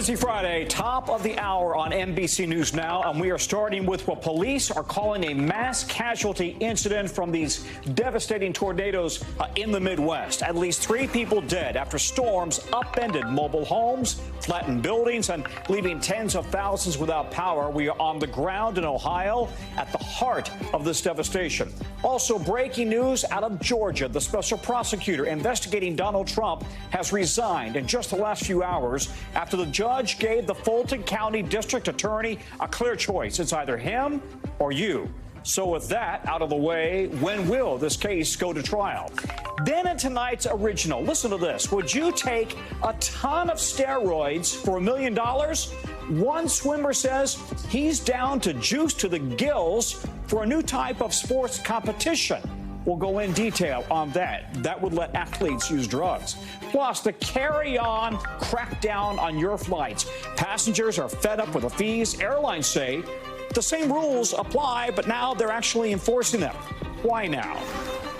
Emergency Friday, top of the hour on NBC News Now, and we are starting with what police are calling a mass casualty incident from these devastating tornadoes in the Midwest. At least 3 people dead after storms upended mobile homes, flattened buildings, and leaving tens of thousands without power. We are on the ground in Ohio at the heart of this devastation. Also, breaking news out of Georgia. The special prosecutor investigating Donald Trump has resigned in just the last few hours after the judge gave the Fulton County District Attorney a clear choice. It's either him or you. So with that out of the way, when will this case go to trial? Then in tonight's original, listen to this. Would you take a ton of steroids for $1 million? One swimmer says he's down to juice to the gills for a new type of sports competition. We'll go in detail on that. That would let athletes use drugs. Plus, the carry-on crackdown on your flights. Passengers are fed up with the fees. Airlines say the same rules apply, but now they're actually enforcing them. Why now?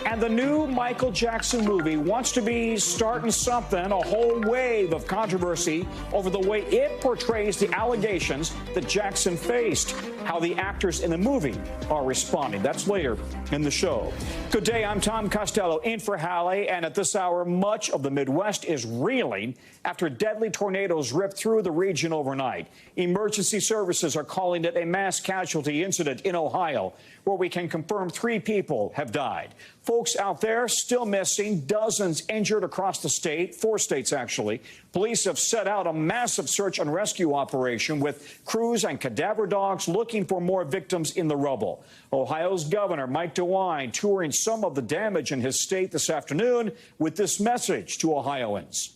And the new Michael Jackson movie wants to be starting something, a whole wave of controversy over the way it portrays the allegations that Jackson faced. How the actors in the movie are responding. That's later in the show. Good day, I'm Tom Costello in for Hallie, and at this hour, much of the Midwest is reeling after deadly tornadoes ripped through the region overnight. Emergency services are calling it a mass casualty incident in Ohio, where we can confirm 3 people have died. Folks out there still missing, dozens injured across the state, 4 states actually. Police have set out a massive search and rescue operation with crews and cadaver dogs looking for more victims in the rubble. Ohio's Governor Mike DeWine touring some of the damage in his state this afternoon with this message to Ohioans.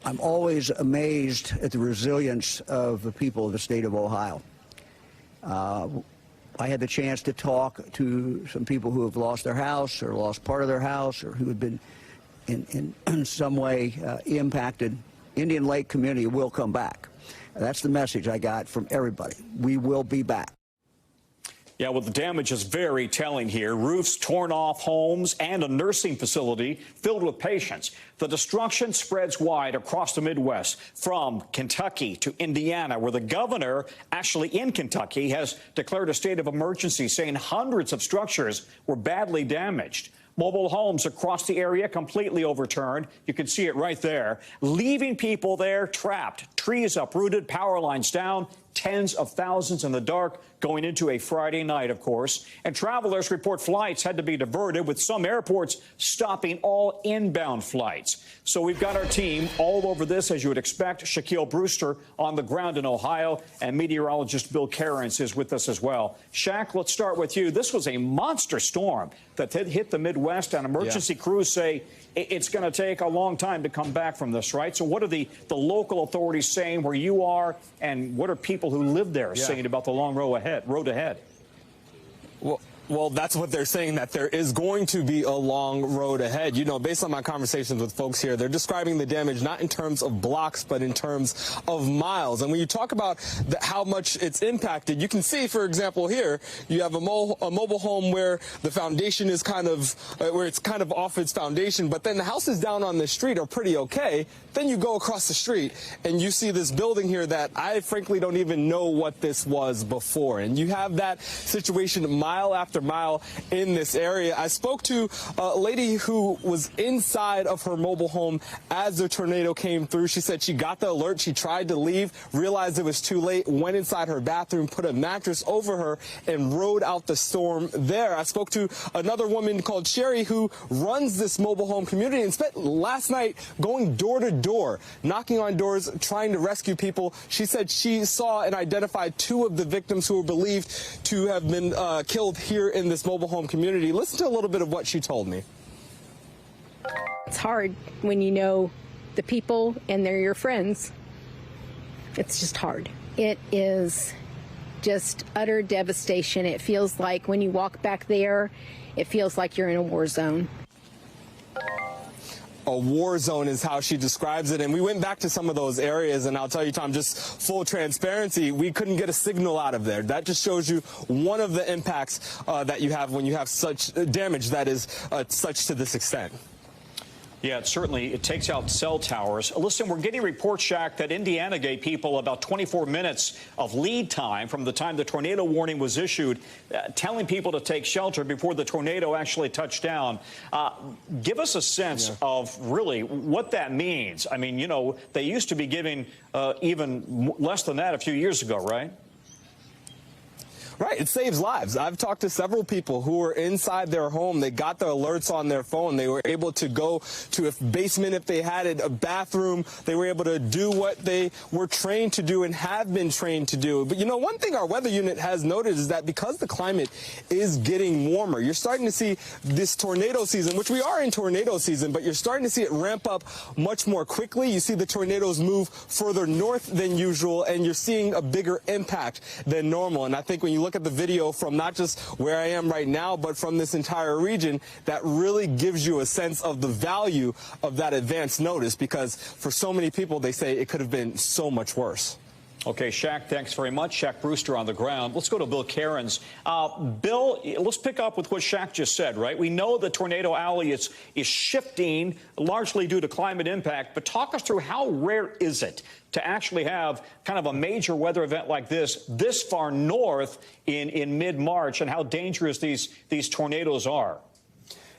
I'm always amazed at the resilience of the people of the state of Ohio. I had the chance to talk to some people who have lost their house or lost part of their house or who have been in some way impacted. Indian Lake community will come back. That's the message I got from everybody. We will be back. Yeah, well, the damage is very telling here. Roofs torn off homes and a nursing facility filled with patients. The destruction spreads wide across the Midwest, from Kentucky to Indiana, where the governor, actually in Kentucky, has declared a state of emergency, saying hundreds of structures were badly damaged. Mobile homes across the area completely overturned. You can see it right there, leaving people there trapped. Trees uprooted, power lines down, tens of thousands in the dark going into a Friday night, of course. And travelers report flights had to be diverted, with some airports stopping all inbound flights. So we've got our team all over this, as you would expect. Shaquille Brewster on the ground in Ohio, and meteorologist Bill Cairns is with us as well. Shaq, let's start with you. This was a monster storm that hit the Midwest, and emergency crews say it's going to take a long time to come back from this, right? So what are the local authorities saying where you are, and what are people who live there saying about the long road ahead? Well, that's what they're saying, that there is going to be a long road ahead. You know, based on my conversations with folks here, they're describing the damage not in terms of blocks, but in terms of miles. And when you talk about how much it's impacted, you can see, for example, here, you have a mobile home where the foundation is kind of, where it's kind of off its foundation, but then the houses down on the street are pretty okay. Then you go across the street and you see this building here that I frankly don't even know what this was before. And you have that situation mile after mile in this area. I spoke to a lady who was inside of her mobile home as the tornado came through. She said she got the alert. She tried to leave, realized it was too late, went inside her bathroom, put a mattress over her, and rode out the storm there. I spoke to another woman called Sherry who runs this mobile home community and spent last night going door to door, knocking on doors, trying to rescue people. She said she saw and identified 2 of the victims who were believed to have been killed here in this mobile home community. Listen to a little bit of what she told me. It's hard when you know the people and they're your friends. It's just hard. It is just utter devastation. It feels like when you walk back there, it feels like you're in a war zone. A war zone is how she describes it. And we went back to some of those areas, and I'll tell you, Tom, just full transparency, we couldn't get a signal out of there. That just shows you one of the impacts that you have when you have such damage that is such to this extent. Yeah, it takes out cell towers. Listen, we're getting reports, Shaq, that Indiana gave people about 24 minutes of lead time from the time the tornado warning was issued, telling people to take shelter before the tornado actually touched down. Give us a sense of really what that means. I mean, you know, they used to be giving even less than that a few years ago, right? Right, it saves lives. I've talked to several people who were inside their home. They got the alerts on their phone. They were able to go to a basement if they had it, a bathroom. They were able to do what they were trained to do and have been trained to do. But, you know, one thing our weather unit has noted is that because the climate is getting warmer, you're starting to see this tornado season, which we are in tornado season, but you're starting to see it ramp up much more quickly. You see the tornadoes move further north than usual, and you're seeing a bigger impact than normal. And I think when you look at the video from not just where I am right now, but from this entire region, that really gives you a sense of the value of that advance notice, because for so many people, they say it could have been so much worse. Okay, Shaq, thanks very much. Shaq Brewster on the ground. Let's go to Bill Cairns. Bill, let's pick up with what Shaq just said, right? We know the tornado alley is shifting largely due to climate impact, but talk us through how rare is it to actually have kind of a major weather event like this far north in mid-March, and how dangerous these tornadoes are?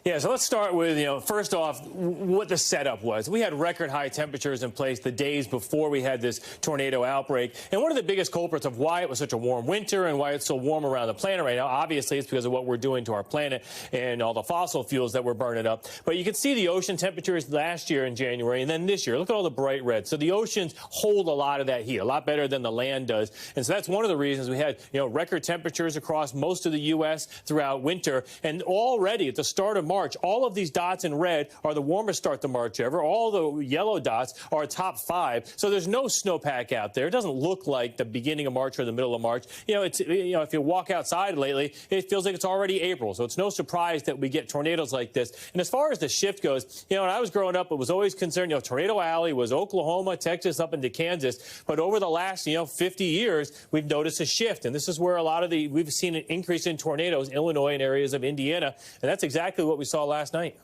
Yeah, so let's start with, first off, what the setup was. We had record high temperatures in place the days before we had this tornado outbreak. And one of the biggest culprits of why it was such a warm winter and why it's so warm around the planet right now, obviously, it's because of what we're doing to our planet and all the fossil fuels that we're burning up. But you can see the ocean temperatures last year in January and then this year. Look at all the bright red. So the oceans hold a lot of that heat, a lot better than the land does. And so that's one of the reasons we had, record temperatures across most of the U.S. throughout winter. And already at the start of March, all of these dots in red are the warmest start to March ever. All the yellow dots are top 5. So there's no snowpack out there. It doesn't look like the beginning of March or the middle of March. If you walk outside lately, it feels like it's already April. So it's no surprise that we get tornadoes like this. And as far as the shift goes, when I was growing up, it was always concerned, Tornado Alley was Oklahoma, Texas, up into Kansas. But over the last, 50 years, we've noticed a shift. And this is where we've seen an increase in tornadoes, Illinois and areas of Indiana. And that's exactly what we saw last night.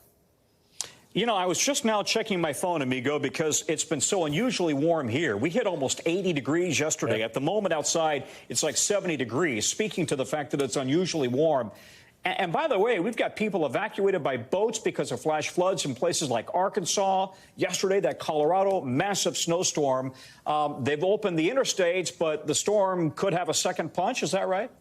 I was just now checking my phone, amigo, because it's been so unusually warm here. We hit almost 80 degrees yesterday. Yeah. At the moment outside, it's like 70 degrees, speaking to the fact that it's unusually warm. And by the way, we've got people evacuated by boats because of flash floods in places like Arkansas. Yesterday, that Colorado massive snowstorm. They've opened the interstates, but the storm could have a second punch. Is that right?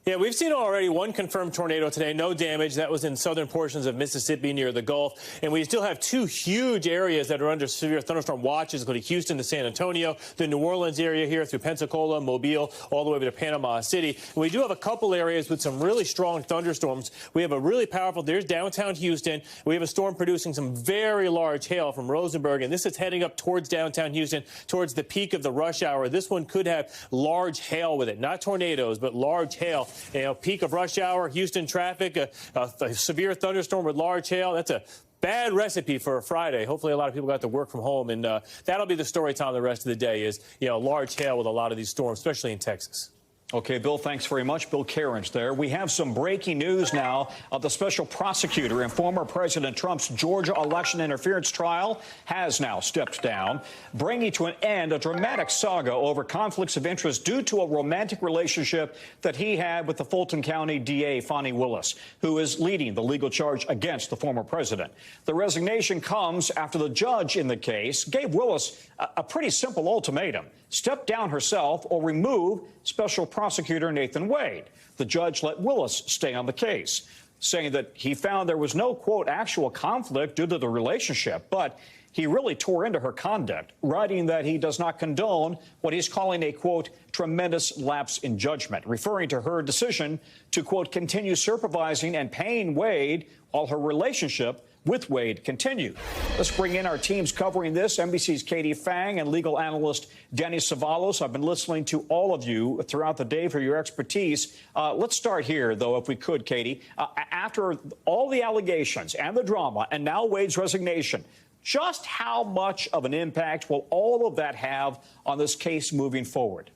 Yeah, we've seen already one confirmed tornado today. No damage. That was in southern portions of Mississippi near the Gulf. And we still have 2 huge areas that are under severe thunderstorm watches, including Houston to San Antonio, the New Orleans area here through Pensacola, Mobile, all the way over to Panama City. And we do have a couple areas with some really strong thunderstorms. We have a really powerful, there's downtown Houston. We have a storm producing some very large hail from Rosenberg, and this is heading up towards downtown Houston, towards the peak of the rush hour. This one could have large hail with it, not tornadoes, but large hail. Peak of rush hour, Houston traffic, a severe thunderstorm with large hail. That's a bad recipe for a Friday. Hopefully a lot of people got to work from home, and that'll be the story time the rest of the day is, large hail with a lot of these storms, especially in Texas. Okay, Bill, thanks very much. Bill Cairns there. We have some breaking news now. The special prosecutor in former President Trump's Georgia election interference trial has now stepped down, bringing to an end a dramatic saga over conflicts of interest due to a romantic relationship that he had with the Fulton County DA, Fani Willis, who is leading the legal charge against the former president. The resignation comes after the judge in the case gave Willis a pretty simple ultimatum: step down herself or remove Special Prosecutor Nathan Wade. The judge let Willis stay on the case, saying that he found there was no, quote, actual conflict due to the relationship, but he really tore into her conduct, writing that he does not condone what he's calling a, quote, tremendous lapse in judgment, referring to her decision to, quote, continue supervising and paying Wade while her relationship with Wade continued. Let's bring in our teams covering this. NBC's Katie Fang and legal analyst Danny Savalos. I've been listening to all of you throughout the day for your expertise. Let's start here, though, if we could, Katie. After all the allegations and the drama and now Wade's resignation, just how much of an impact will all of that have on this case moving forward?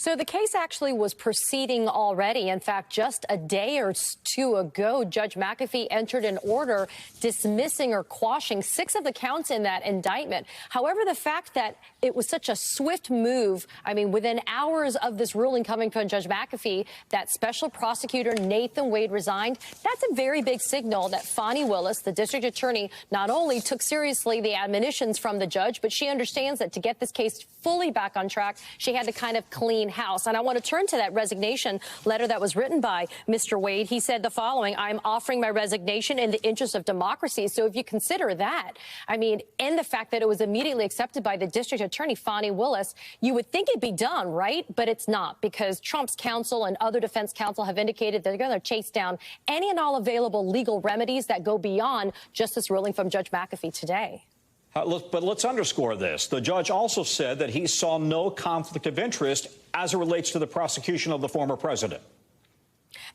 So the case actually was proceeding already. In fact, just a day or two ago, Judge McAfee entered an order dismissing or quashing 6 of the counts in that indictment. However, the fact that it was such a swift move, I mean, within hours of this ruling coming from Judge McAfee, that special prosecutor Nathan Wade resigned, that's a very big signal that Fani Willis, the district attorney, not only took seriously the admonitions from the judge, but she understands that to get this case fully back on track, she had to kind of clean house. And I want to turn to that resignation letter that was written by Mr. Wade. He said the following: I'm offering my resignation in the interest of democracy. So if you consider that, I mean, and the fact that it was immediately accepted by the district attorney, Fani Willis, you would think it'd be done, right? But it's not, because Trump's counsel and other defense counsel have indicated they're going to chase down any and all available legal remedies that go beyond just this ruling from Judge McAfee today. But let's underscore this. The judge also said that he saw no conflict of interest as it relates to the prosecution of the former president.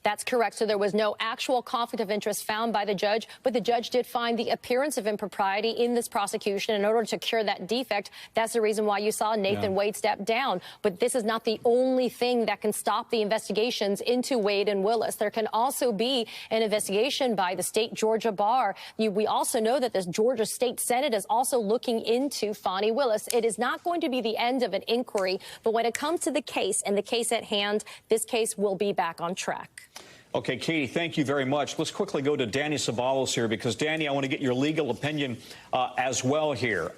That's correct. So there was no actual conflict of interest found by the judge, but the judge did find the appearance of impropriety in this prosecution. In order to cure that defect, that's the reason why you saw Nathan Wade step down. But this is not the only thing that can stop the investigations into Wade and Willis. There can also be an investigation by the state Georgia bar. We also know that this Georgia State Senate is also looking into Fani Willis. It is not going to be the end of an inquiry, but when it comes to the case and the case at hand, this case will be back on track. Okay, Katie, thank you very much. Let's quickly go to Danny Ceballos here, because, Danny, I want to get your legal opinion as well here.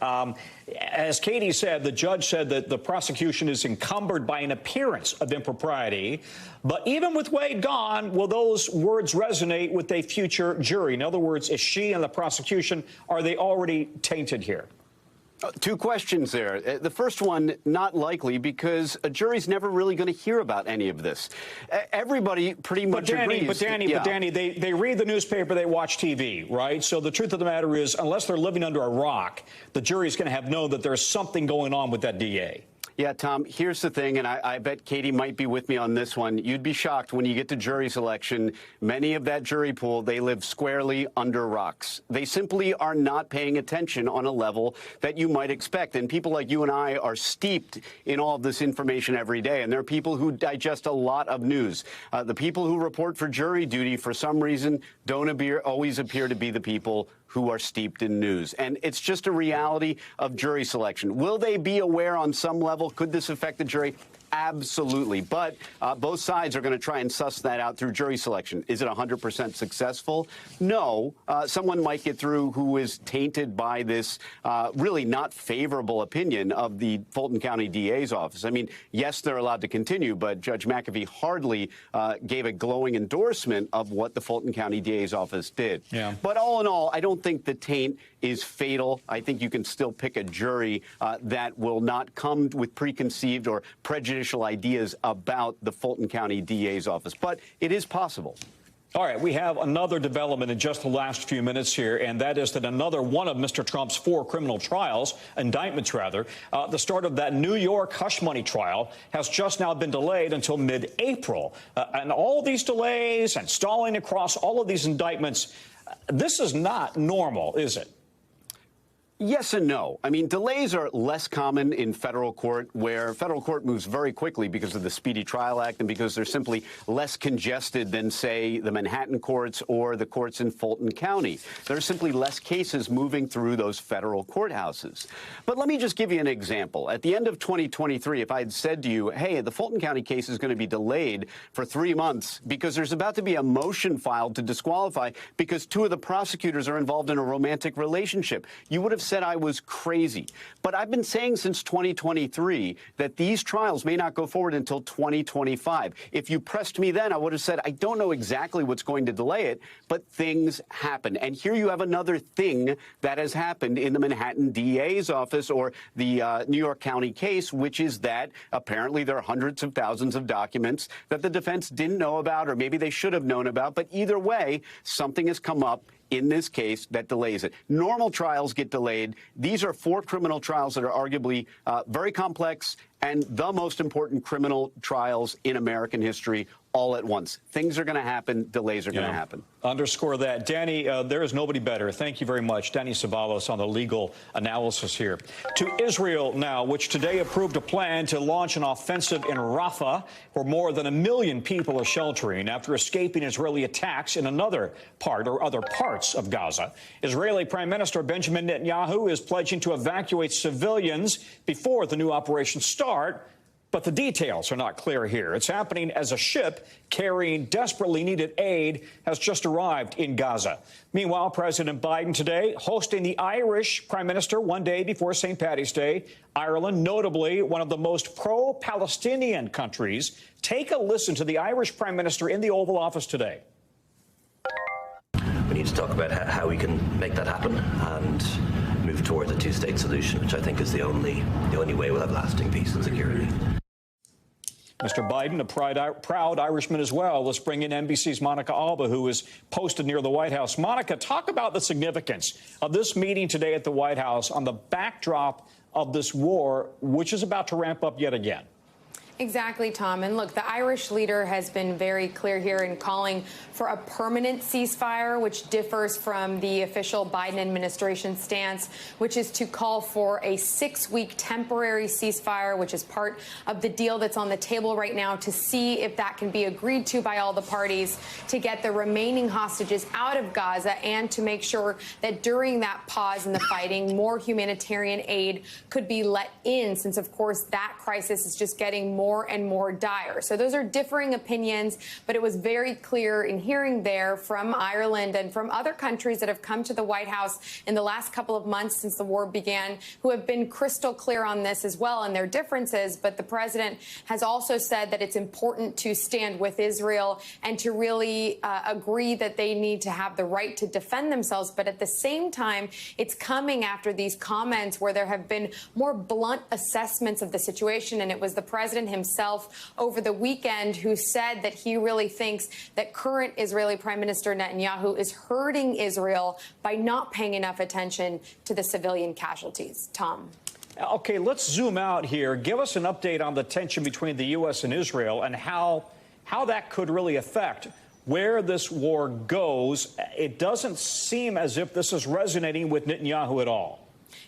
As Katie said, the judge said that the prosecution is encumbered by an appearance of impropriety. But even with Wade gone, will those words resonate with a future jury? In other words, is she and the prosecution, are they already tainted here? 2 questions there. The first one, not likely, because a jury's never really going to hear about any of this. Everybody pretty much agrees. But Danny, they read the newspaper, they watch TV, right? So the truth of the matter is, unless they're living under a rock, the jury's going to have known that there's something going on with that DA. Yeah, Tom, here's the thing, and I bet Katie might be with me on this one. You'd be shocked when you get to jury selection. Many of that jury pool, they live squarely under rocks. They simply are not paying attention on a level that you might expect. And people like you and I are steeped in all of this information every day. And there are people who digest a lot of news. The people who report for jury duty, for some reason, don't always appear to be the people who are steeped in news. And it's just a reality of jury selection. Will they be aware on some level? Could this affect the jury? Absolutely. But both sides are going to try and suss that out through jury selection. Is it 100% successful? No. Someone might get through who is tainted by this really not favorable opinion of the Fulton County DA's office. I mean, yes, they're allowed to continue, but Judge McAfee hardly gave a glowing endorsement of what the Fulton County DA's office did. Yeah. But all in all, I don't think the taint is fatal. I think you can still pick a jury that will not come with preconceived or prejudicial ideas about the Fulton County DA's office. But it is possible. All right, we have another development in just the last few minutes here, and that is that another one of Mr. Trump's 4 criminal trials, indictments rather, the start of that New York hush money trial has just now been delayed until mid-April. And all these delays and stalling across all of these indictments, this is not normal, is it? Yes and no. I mean, delays are less common in federal court, where federal court moves very quickly because of the Speedy Trial Act and because they're simply less congested than, say, the Manhattan courts or the courts in Fulton County. There are simply less cases moving through those federal courthouses. But let me just give you an example. At the end of 2023, if I had said to you, hey, the Fulton County case is going to be delayed for 3 months because there's about to be a motion filed to disqualify because 2 of the prosecutors are involved in a romantic relationship, you would have said I was crazy. But I've been saying since 2023 that these trials may not go forward until 2025. If you pressed me then, I would have said I don't know exactly what's going to delay it, but things happen. And here you have another thing that has happened in the Manhattan DA's office or the New York County case, which is that apparently there are hundreds of thousands of documents that the defense didn't know about, or maybe they should have known about. But either way, something has come up in this case that delays it. Normal trials get delayed. These are 4 criminal trials that are arguably very complex and the most important criminal trials in American history all at once. Things are going to happen. Delays are going to happen. Underscore that. Danny, there is nobody better. Thank you very much. Danny Ceballos on the legal analysis here. To Israel now, which today approved a plan to launch an offensive in Rafah, where more than 1 million people are sheltering after escaping Israeli attacks in another part or other parts of Gaza. Israeli Prime Minister Benjamin Netanyahu is pledging to evacuate civilians before the new operation start. But the details are not clear here. It's happening as a ship carrying desperately needed aid has just arrived in Gaza. Meanwhile, President Biden today hosting the Irish Prime Minister one day before St. Patty's Day. Ireland, notably one of the most pro-Palestinian countries. Take a listen to the Irish Prime Minister in the Oval Office today. We need to talk about how we can make that happen and move towards a two-state solution, which I think is the only way we'll have lasting peace and security. Mr. Biden, a proud Irishman as well. Let's bring in NBC's Monica Alba, who is posted near the White House. Monica, talk about the significance of this meeting today at the White House on the backdrop of this war, which is about to ramp up yet again. Exactly, Tom. And look, the Irish leader has been very clear here in calling for a permanent ceasefire, which differs from the official Biden administration stance, which is to call for a 6-week temporary ceasefire, which is part of the deal that's on the table right now to see if that can be agreed to by all the parties to get the remaining hostages out of Gaza and to make sure that during that pause in the fighting, more humanitarian aid could be let in, since, of course, that crisis is just getting more and more dire. So those are differing opinions, but it was very clear in hearing there from Ireland and from other countries that have come to the White House in the last couple of months since the war began, who have been crystal clear on this as well and their differences. But the president has also said that it's important to stand with Israel and to really agree that they need to have the right to defend themselves. But at the same time, it's coming after these comments where there have been more blunt assessments of the situation. And it was the president himself over the weekend who said that he really thinks that current Israeli Prime Minister Netanyahu is hurting Israel by not paying enough attention to the civilian casualties. Tom. Okay, let's zoom out here. Give us an update on the tension between the U.S. and Israel and how that could really affect where this war goes. It doesn't seem as if this is resonating with Netanyahu at all.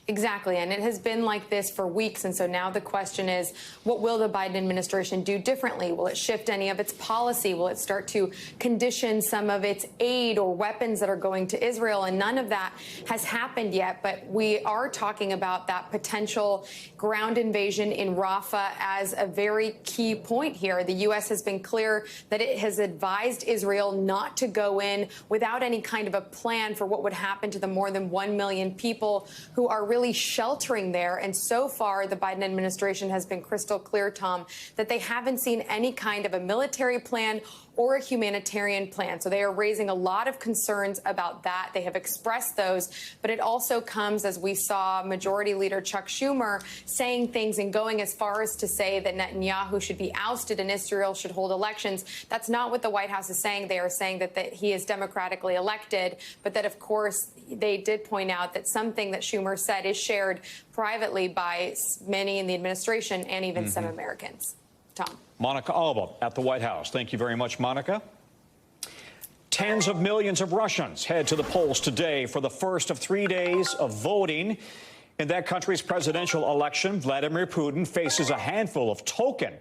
Exactly. And it has been like this for weeks. And so now the question is, what will the Biden administration do differently? Will it shift any of its policy? Will it start to condition some of its aid or weapons that are going to Israel? And none of that has happened yet. But we are talking about that potential ground invasion in Rafah as a very key point here. The U.S. has been clear that it has advised Israel not to go in without any kind of a plan for what would happen to the more than 1 million people who are really sheltering there. And so far, the Biden administration has been crystal clear, Tom, that they haven't seen any kind of a military plan or a humanitarian plan. So they are raising a lot of concerns about that. They have expressed those. But it also comes as we saw Majority Leader Chuck Schumer saying things and going as far as to say that Netanyahu should be ousted and Israel should hold elections. That's not what the White House is saying. They are saying that he is democratically elected, but that, of course, they did point out that something that Schumer said is shared privately by many in the administration and even some Americans. Tom. Monica Alba at the White House. Thank you very much, Monica. Tens of millions of Russians head to the polls today for the first of 3 days of voting. In that country's presidential election, Vladimir Putin faces a handful of token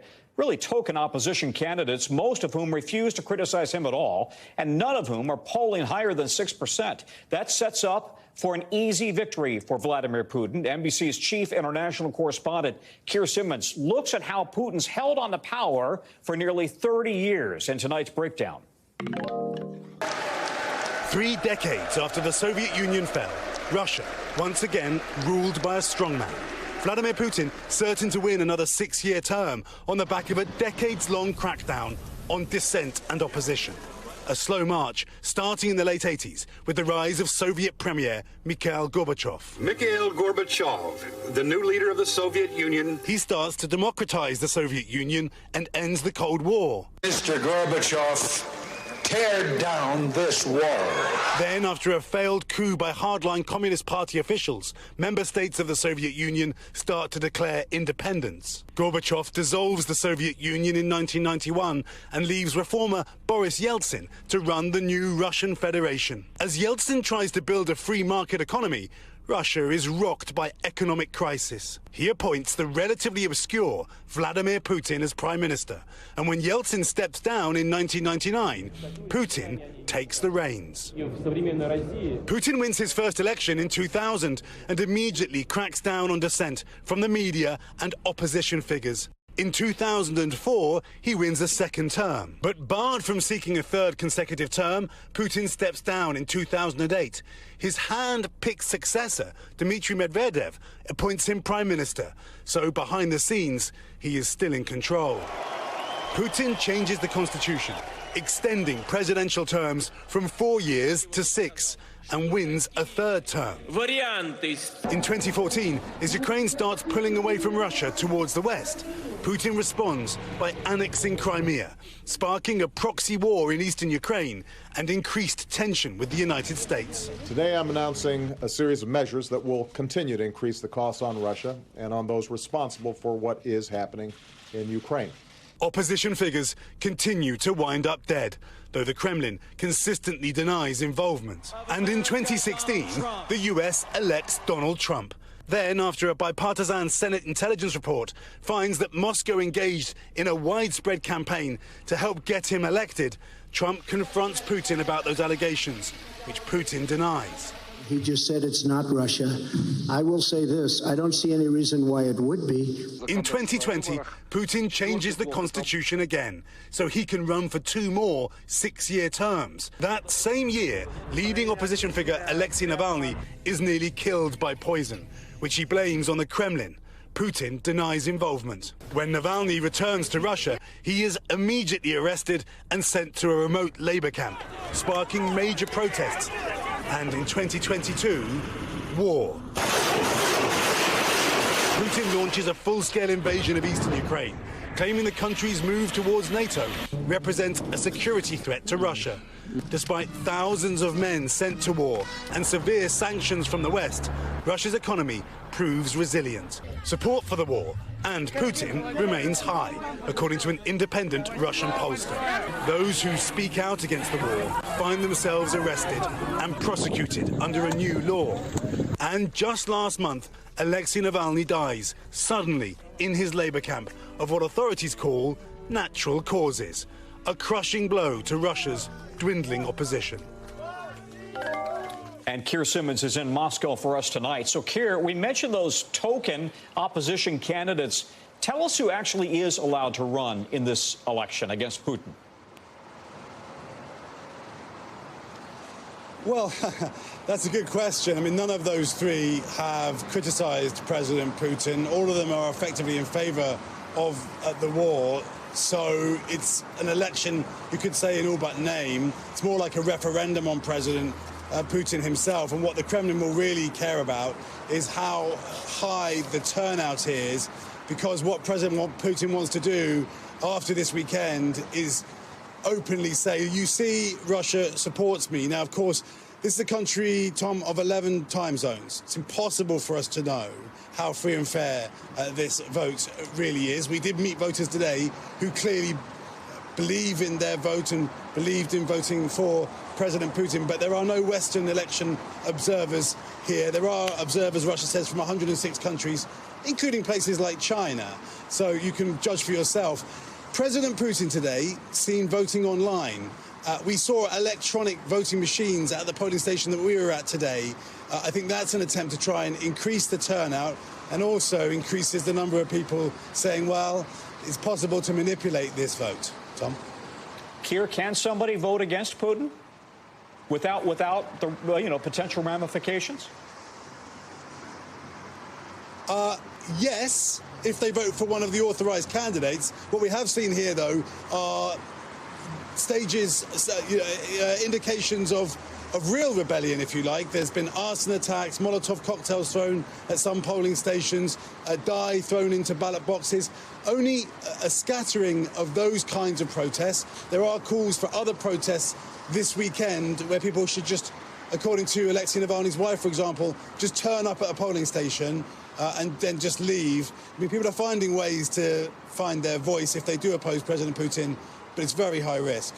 opposition candidates, most of whom refuse to criticize him at all, and none of whom are polling higher than 6%. That sets up for an easy victory for Vladimir Putin. NBC's chief international correspondent, Keir Simmons, looks at how Putin's held on to power for nearly 30 years in tonight's breakdown. 3 decades after the Soviet Union fell, Russia once again ruled by a strongman. Vladimir Putin certain to win another 6-year term on the back of a decades-long crackdown on dissent and opposition. A slow march starting in the late 80s with the rise of Soviet Premier Mikhail Gorbachev. Mikhail Gorbachev, the new leader of the Soviet Union. He starts to democratize the Soviet Union and ends the Cold War. Mr. Gorbachev, tear down this wall. Then, after a failed coup by hardline Communist Party officials, member states of the Soviet Union start to declare independence. Gorbachev dissolves the Soviet Union in 1991 and leaves reformer Boris Yeltsin to run the new Russian Federation. As Yeltsin tries to build a free market economy, Russia is rocked by economic crisis. He appoints the relatively obscure Vladimir Putin as prime minister. And when Yeltsin steps down in 1999, Putin takes the reins. Putin wins his first election in 2000 and immediately cracks down on dissent from the media and opposition figures. In 2004, he wins a second term. But barred from seeking a third consecutive term, Putin steps down in 2008. His hand-picked successor, Dmitry Medvedev, appoints him prime minister. So behind the scenes, he is still in control. Putin changes the constitution, extending presidential terms from 4 years to 6, and wins a third term. In 2014, as Ukraine starts pulling away from Russia towards the west, Putin responds by annexing Crimea, sparking a proxy war in eastern Ukraine and increased tension with the United States. Today I'm announcing a series of measures that will continue to increase the costs on Russia and on those responsible for what is happening in Ukraine. Opposition figures continue to wind up dead, though the Kremlin consistently denies involvement. And in 2016, the US elects Donald Trump. Then, after a bipartisan Senate intelligence report finds that Moscow engaged in a widespread campaign to help get him elected, Trump confronts Putin about those allegations, which Putin denies. He just said it's not Russia. I will say this, I don't see any reason why it would be. In 2020, Putin changes the constitution again, so he can run for 2 more 6-year terms. That same year, leading opposition figure Alexei Navalny is nearly killed by poison, which he blames on the Kremlin. Putin denies involvement. When Navalny returns to Russia, he is immediately arrested and sent to a remote labor camp, sparking major protests. And in 2022, war. Putin launches a full-scale invasion of eastern Ukraine, claiming the country's move towards NATO represents a security threat to Russia. Despite thousands of men sent to war and severe sanctions from the West, Russia's economy proves resilient. Support for the war and Putin remains high, according to an independent Russian pollster. Those who speak out against the war find themselves arrested and prosecuted under a new law. And just last month, Alexei Navalny dies, suddenly, in his labor camp, of what authorities call natural causes, a crushing blow to Russia's dwindling opposition. And Keir Simmons is in Moscow for us tonight. So, Keir, we mentioned those token opposition candidates. Tell us who actually is allowed to run in this election against Putin. Well, that's a good question. I mean, none of those three have criticized President Putin. All of them are effectively in favor of the war. So it's an election, you could say, in all but name. It's more like a referendum on President Putin himself. And what the Kremlin will really care about is how high the turnout is, because what President Putin wants to do after this weekend is openly say, you see, Russia supports me. Now, of course, this is a country, Tom, of 11 time zones. It's impossible for us to know how free and fair this vote really is. We did meet voters today who clearly believe in their vote and believed in voting for President Putin, but there are no Western election observers here. There are observers, Russia says, from 106 countries, including places like China. So you can judge for yourself. President Putin today seen voting online. We saw electronic voting machines at the polling station that we were at today. I think that's an attempt to try and increase the turnout and also increases the number of people saying, well, it's possible to manipulate this vote. Tom? Keir, can somebody vote against Putin without the potential ramifications? Yes, if they vote for one of the authorized candidates. What we have seen here, though, are stages, indications of of real rebellion, if you like. There's been arson attacks, Molotov cocktails thrown at some polling stations, dye thrown into ballot boxes. Only a scattering of those kinds of protests. There are calls for other protests this weekend where people should just, according to Alexei Navalny's wife, for example, just turn up at a polling station and then just leave. I mean, people are finding ways to find their voice if they do oppose President Putin, but it's very high risk.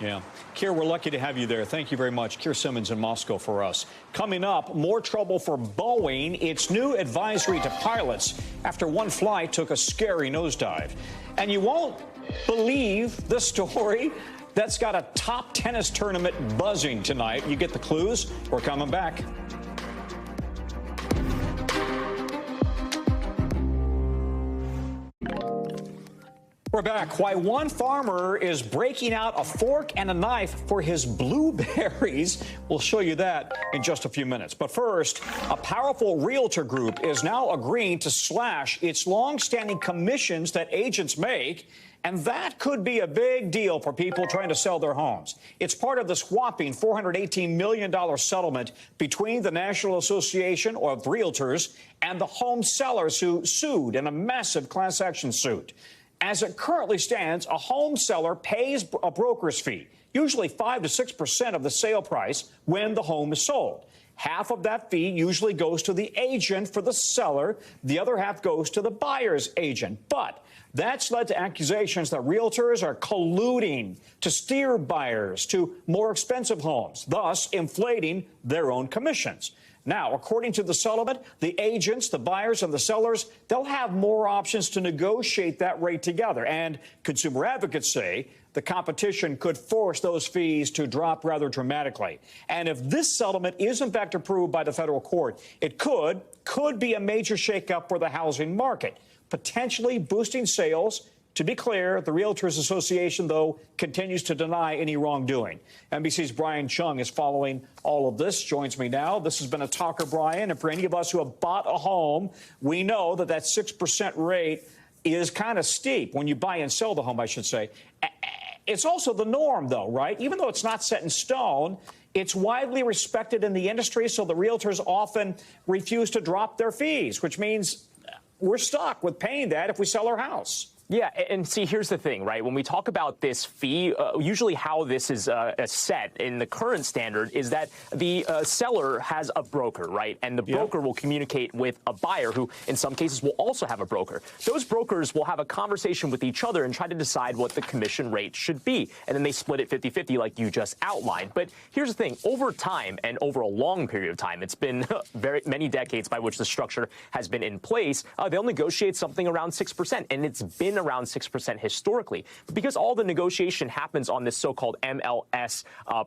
Yeah. Keir, we're lucky to have you there. Thank you very much. Keir Simmons in Moscow for us. Coming up, more trouble for Boeing. Its new advisory to pilots after one flight took a scary nosedive. And you won't believe the story that's got a top tennis tournament buzzing tonight. You get the clues. We're coming back. We're back. Why one farmer is breaking out a fork and a knife for his blueberries. We'll show you that in just a few minutes. But first, a powerful realtor group is now agreeing to slash its long-standing commissions that agents make. And that could be a big deal for people trying to sell their homes. It's part of this whopping $418 million settlement between the National Association of Realtors and the home sellers who sued in a massive class action suit. As it currently stands, a home seller pays a broker's fee, usually 5 to 6% of the sale price when the home is sold. Half of that fee usually goes to the agent for the seller. The other half goes to the buyer's agent. But that's led to accusations that realtors are colluding to steer buyers to more expensive homes, thus inflating their own commissions. Now, according to the settlement, the agents, the buyers, and the sellers, they'll have more options to negotiate that rate together. And consumer advocates say the competition could force those fees to drop rather dramatically. And if this settlement is, in fact, approved by the federal court, it could be a major shakeup for the housing market, potentially boosting sales. To be clear, the Realtors Association, though, continues to deny any wrongdoing. NBC's Brian Chung is following all of this, joins me now. This has been a talker, Brian, and for any of us who have bought a home, we know that 6% rate is kind of steep when you buy and sell the home, I should say. It's also the norm, though, right? Even though it's not set in stone, it's widely respected in the industry, so the realtors often refuse to drop their fees, which means we're stuck with paying that if we sell our house. Yeah, and see, here's the thing, right? When we talk about this fee, usually how this is set in the current standard is that the seller has a broker, right? And the broker will communicate with a buyer who, in some cases, will also have a broker. Those brokers will have a conversation with each other and try to decide what the commission rate should be. And then they split it 50-50 like you just outlined. But here's the thing. Over time and over a long period of time, it's been very many decades by which the structure has been in place, they'll negotiate something around 6%. And it's been around 6% historically. But because all the negotiation happens on this so-called MLS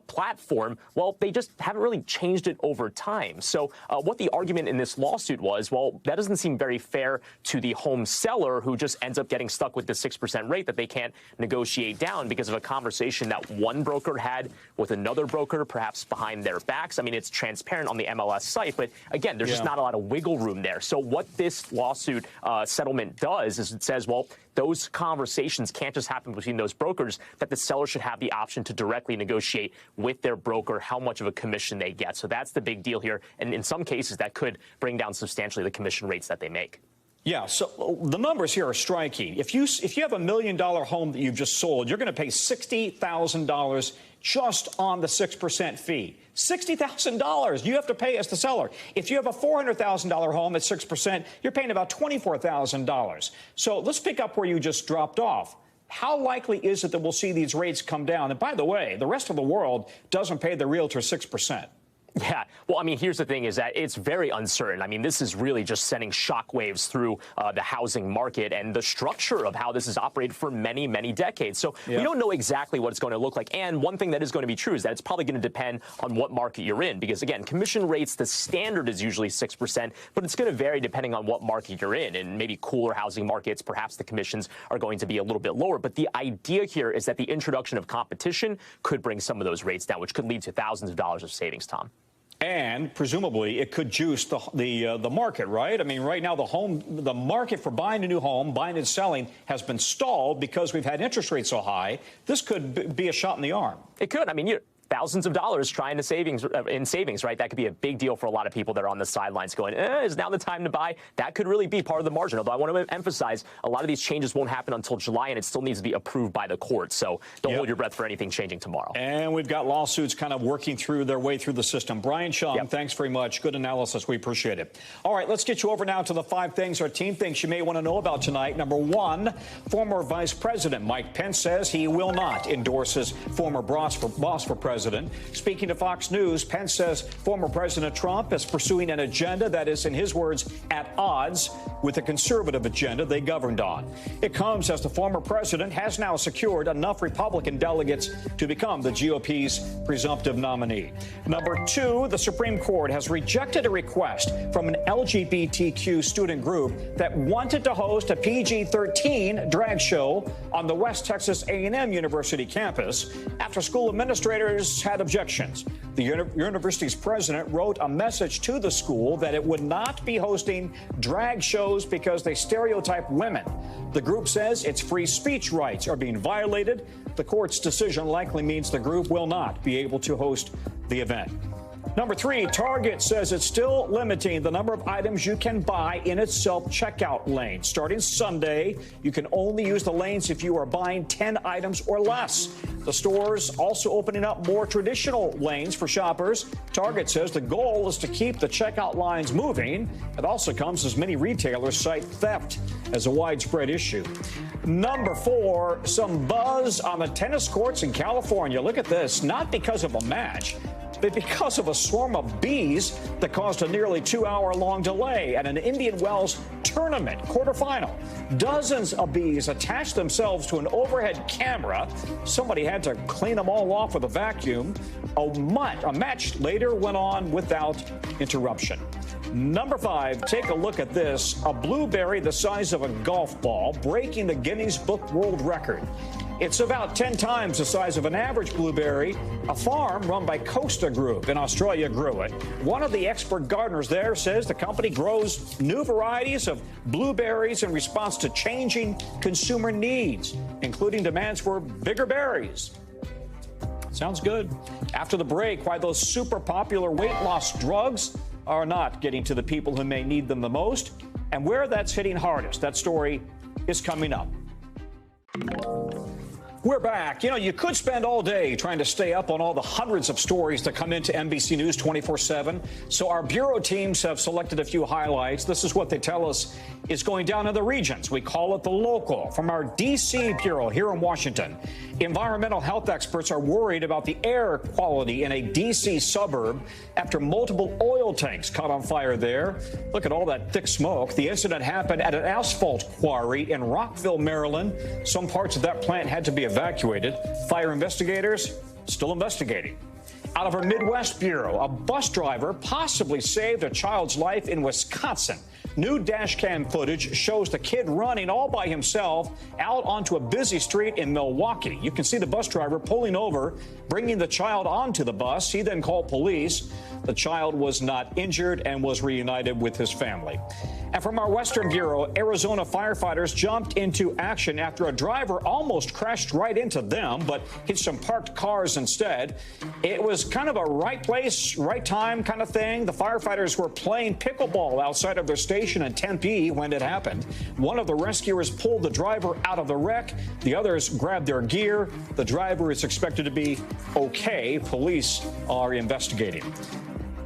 platform, well, they just haven't really changed it over time. So what the argument in this lawsuit was, well, that doesn't seem very fair to the home seller who just ends up getting stuck with the 6% rate that they can't negotiate down because of a conversation that one broker had with another broker, perhaps behind their backs. I mean, it's transparent on the MLS site, but again, there's just not a lot of wiggle room there. So what this lawsuit settlement does is it says, well, those conversations can't just happen between those brokers, that the seller should have the option to directly negotiate with their broker how much of a commission they get. So that's the big deal here. And in some cases, that could bring down substantially the commission rates that they make. Yeah, so the numbers here are striking. If you have $1 million home that you've just sold, you're going to pay $60,000 just on the 6% fee. $60,000 you have to pay as the seller. If you have a $400,000 home at 6%, you're paying about $24,000. So let's pick up where you just dropped off. How likely is it that we'll see these rates come down? And by the way, the rest of the world doesn't pay the realtor 6%. Yeah, well, I mean, here's the thing is that it's very uncertain. I mean, this is really just sending shockwaves through the housing market and the structure of how this has operated for many, many decades. So we don't know exactly what it's going to look like. And one thing that is going to be true is that it's probably going to depend on what market you're in. Because, again, commission rates, the standard is usually 6%, but it's going to vary depending on what market you're in. And maybe cooler housing markets, perhaps the commissions are going to be a little bit lower. But the idea here is that the introduction of competition could bring some of those rates down, which could lead to thousands of dollars of savings, Tom. And presumably it could juice the market, right? I mean, right now the market for buying a new home, buying and selling, has been stalled because we've had interest rates so high. This could be a shot in the arm. It could. I mean, thousands of dollars trying to savings, right? That could be a big deal for a lot of people that are on the sidelines going, is now the time to buy? That could really be part of the margin. Although I want to emphasize, a lot of these changes won't happen until July, and it still needs to be approved by the court. So don't hold your breath for anything changing tomorrow. And we've got lawsuits kind of working through their way through the system. Brian Chung, thanks very much. Good analysis. We appreciate it. All right, let's get you over now to the 5 things our team thinks you may want to know about tonight. Number 1, former Vice President Mike Pence says he will not endorse his former boss for president. Speaking to Fox News, Pence says former President Trump is pursuing an agenda that is, in his words, at odds with the conservative agenda they governed on. It comes as the former president has now secured enough Republican delegates to become the GOP's presumptive nominee. Number 2, the Supreme Court has rejected a request from an LGBTQ student group that wanted to host a PG-13 drag show on the West Texas A&M University campus after school administrators had objections. The university's president wrote a message to the school that it would not be hosting drag shows because they stereotype women. The group says its free speech rights are being violated. The court's decision likely means the group will not be able to host the event. Number 3, Target says it's still limiting the number of items you can buy in its self-checkout lane. Starting Sunday, you can only use the lanes if you are buying 10 items or less. The store's also opening up more traditional lanes for shoppers. Target says the goal is to keep the checkout lines moving. It also comes as many retailers cite theft as a widespread issue. Number 4, some buzz on the tennis courts in California. Look at this, not because of a match, but because of a swarm of bees that caused a nearly 2-hour-long delay at an Indian Wells tournament quarterfinal. Dozens of bees attached themselves to an overhead camera. Somebody had to clean them all off with a vacuum. A match later went on without interruption. Number 5, take a look at this. A blueberry the size of a golf ball breaking the Guinness Book World Record. It's about 10 times the size of an average blueberry. A farm run by Costa Group in Australia grew it. One of the expert gardeners there says the company grows new varieties of blueberries in response to changing consumer needs, including demands for bigger berries. Sounds good. After the break, why those super popular weight loss drugs are not getting to the people who may need them the most, and where that's hitting hardest. That story is coming up. We're back. You know, you could spend all day trying to stay up on all the hundreds of stories that come into NBC News 24/7. So our bureau teams have selected a few highlights. This is what they tell us is going down in the regions. We call it the local. From our D.C. bureau here in Washington, environmental health experts are worried about the air quality in a D.C. suburb after multiple oil tanks caught on fire there. Look at all that thick smoke. The incident happened at an asphalt quarry in Rockville, Maryland. Some parts of that plant had to be evacuated. Fire investigators still investigating. Out of our Midwest bureau, a bus driver possibly saved a child's life in Wisconsin. New dash cam footage shows the kid running all by himself out onto a busy street in Milwaukee. You can see the bus driver pulling over, bringing the child onto the bus. He then called police. The child was not injured and was reunited with his family. And from our Western Bureau, Arizona firefighters jumped into action after a driver almost crashed right into them, but hit some parked cars instead. It was kind of a right place, right time kind of thing. The firefighters were playing pickleball outside of their station in Tempe when it happened. One of the rescuers pulled the driver out of the wreck. The others grabbed their gear. The driver is expected to be okay. Police are investigating.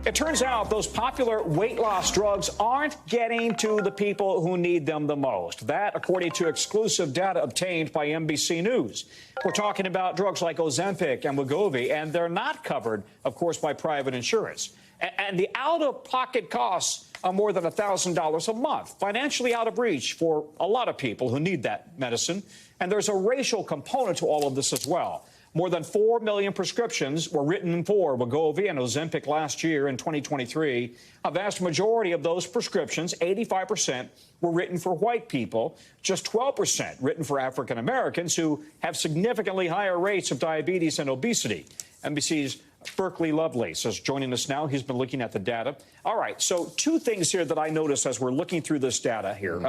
It turns out those popular weight loss drugs aren't getting to the people who need them the most. That, according to exclusive data obtained by NBC News. We're talking about drugs like Ozempic and Wegovy, and they're not covered, of course, by private insurance. And the out-of-pocket costs are more than $1,000 a month, financially out of reach for a lot of people who need that medicine. And there's a racial component to all of this as well. More than 4 million prescriptions were written for Wegovy and Ozempic last year in 2023. A vast majority of those prescriptions, 85%, were written for white people, just 12% written for African Americans who have significantly higher rates of diabetes and obesity. NBC's Berkeley Lovelace is joining us now. He's been looking at the data. All right, so two things here that I noticed as we're looking through this data here.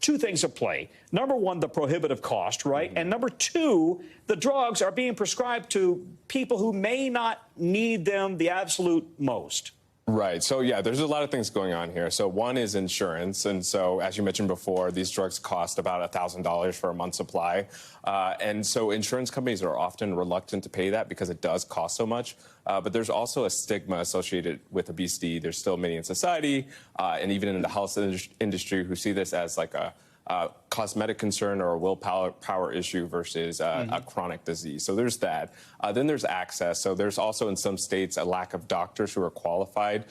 Two things at play. Number one, the prohibitive cost, right? And number two, the drugs are being prescribed to people who may not need them the absolute most. Right. So, yeah, there's a lot of things going on here. So one is insurance. And so, as you mentioned before, these drugs cost about $1,000 for a month's supply. And so insurance companies are often reluctant to pay that because it does cost so much. But there's also a stigma associated with obesity. There's still many in society and even in the health industry who see this as like a cosmetic concern or a willpower issue versus a chronic disease. So there's that. Then there's access. So there's also in some states a lack of doctors who are qualified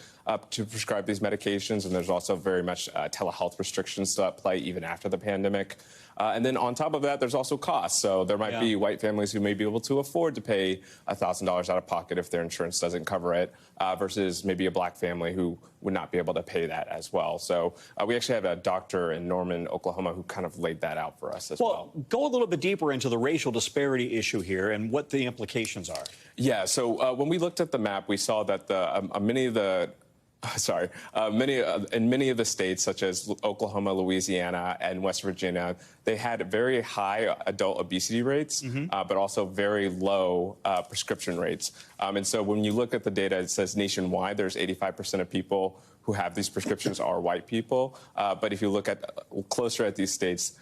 to prescribe these medications. And there's also very much telehealth restrictions at play even after the pandemic. And then on top of that, there's also costs. So there might be white families who may be able to afford to pay $1,000 out of pocket if their insurance doesn't cover it, versus maybe a black family who would not be able to pay that as well. So we actually have a doctor in Norman, Oklahoma, who kind of laid that out for us as well. Go a little bit deeper into the racial disparity issue here and what the implications are. Yeah, so when we looked at the map, we saw that many of the states, such as Oklahoma, Louisiana, and West Virginia, they had very high adult obesity rates, but also very low prescription rates. And so when you look at the data, it says nationwide, there's 85% of people who have these prescriptions are white people. But if you look at closer at these states,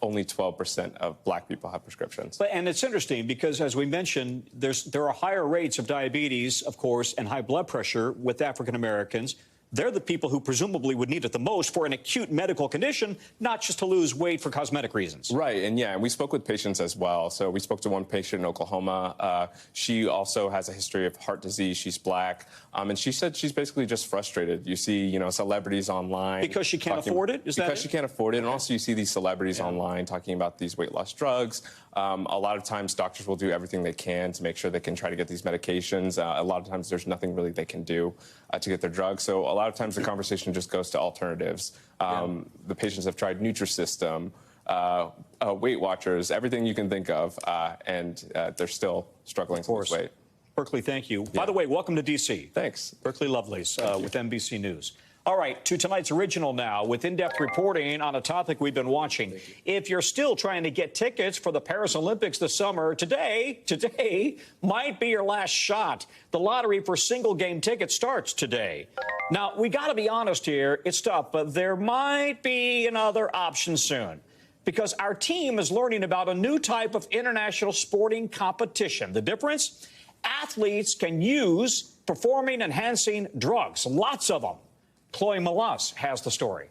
only 12% of black people have prescriptions. And it's interesting because, as we mentioned, there are higher rates of diabetes, of course, and high blood pressure with African Americans. They're the people who presumably would need it the most for an acute medical condition, not just to lose weight for cosmetic reasons. Right. And yeah, we spoke with patients as well. So we spoke to one patient in Oklahoma. She also has a history of heart disease. She's black. And she said she's basically just frustrated. You see, celebrities online. Because she can't afford it? Because she can't afford it. And also you see these celebrities online talking about these weight loss drugs. A lot of times doctors will do everything they can to make sure they can try to get these medications. A lot of times there's nothing really they can do to get their drugs. So a lot of times the conversation just goes to alternatives. The patients have tried Nutrisystem, Weight Watchers, everything you can think of, and they're still struggling to lose weight. Berkeley, thank you. By the way, welcome to D.C. Thanks. Berkeley Lovelace with NBC News. All right, to tonight's original now with in-depth reporting on a topic we've been watching. If you're still trying to get tickets for the Paris Olympics this summer, today might be your last shot. The lottery for single-game tickets starts today. Now, we got to be honest here. It's tough, but there might be another option soon, because our team is learning about a new type of international sporting competition. The difference? Athletes can use performing-enhancing drugs, lots of them. Chloe Malas has the story.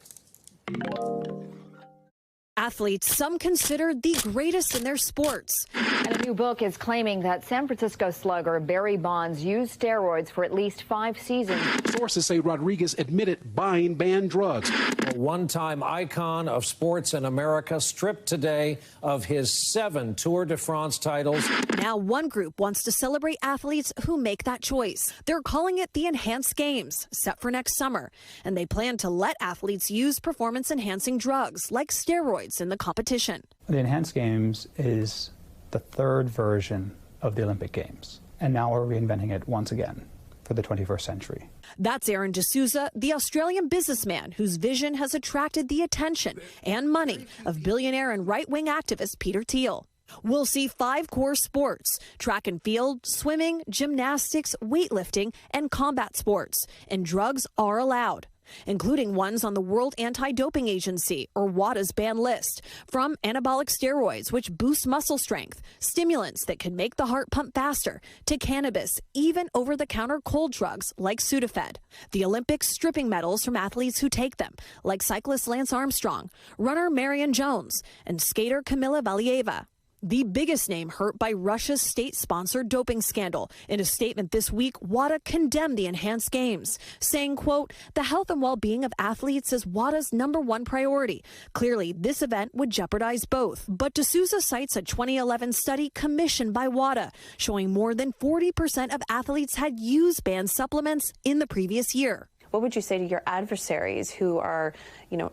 Athletes, some considered the greatest in their sports. And a new book is claiming that San Francisco slugger Barry Bonds used steroids for at least 5 seasons. Sources say Rodriguez admitted buying banned drugs. A one-time icon of sports in America stripped today of his 7 Tour de France titles. Now one group wants to celebrate athletes who make that choice. They're calling it the Enhanced Games, set for next summer. And they plan to let athletes use performance-enhancing drugs like steroids in the competition. The Enhanced Games is the third version of the Olympic Games, and now we're reinventing it once again for the 21st century. That's Aaron D'Souza, the Australian businessman whose vision has attracted the attention and money of billionaire and right-wing activist Peter Thiel. We'll see 5 core sports: track and field, swimming, gymnastics, weightlifting, and combat sports. And drugs are allowed, including ones on the World Anti-Doping Agency, or WADA's ban list, from anabolic steroids, which boost muscle strength, stimulants that can make the heart pump faster, to cannabis, even over-the-counter cold drugs like Sudafed. The Olympics stripping medals from athletes who take them, like cyclist Lance Armstrong, runner Marion Jones, and skater Kamila Valieva. The biggest name hurt by Russia's state-sponsored doping scandal. In a statement this week, WADA condemned the Enhanced Games, saying, quote, "The health and well-being of athletes is WADA's #1 priority. Clearly, this event would jeopardize both." But D'Souza cites a 2011 study commissioned by WADA, showing more than 40% of athletes had used banned supplements in the previous year. What would you say to your adversaries who are,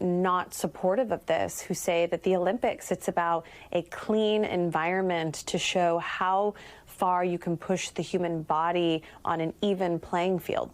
not supportive of this, who say that the Olympics, it's about a clean environment to show how far you can push the human body on an even playing field?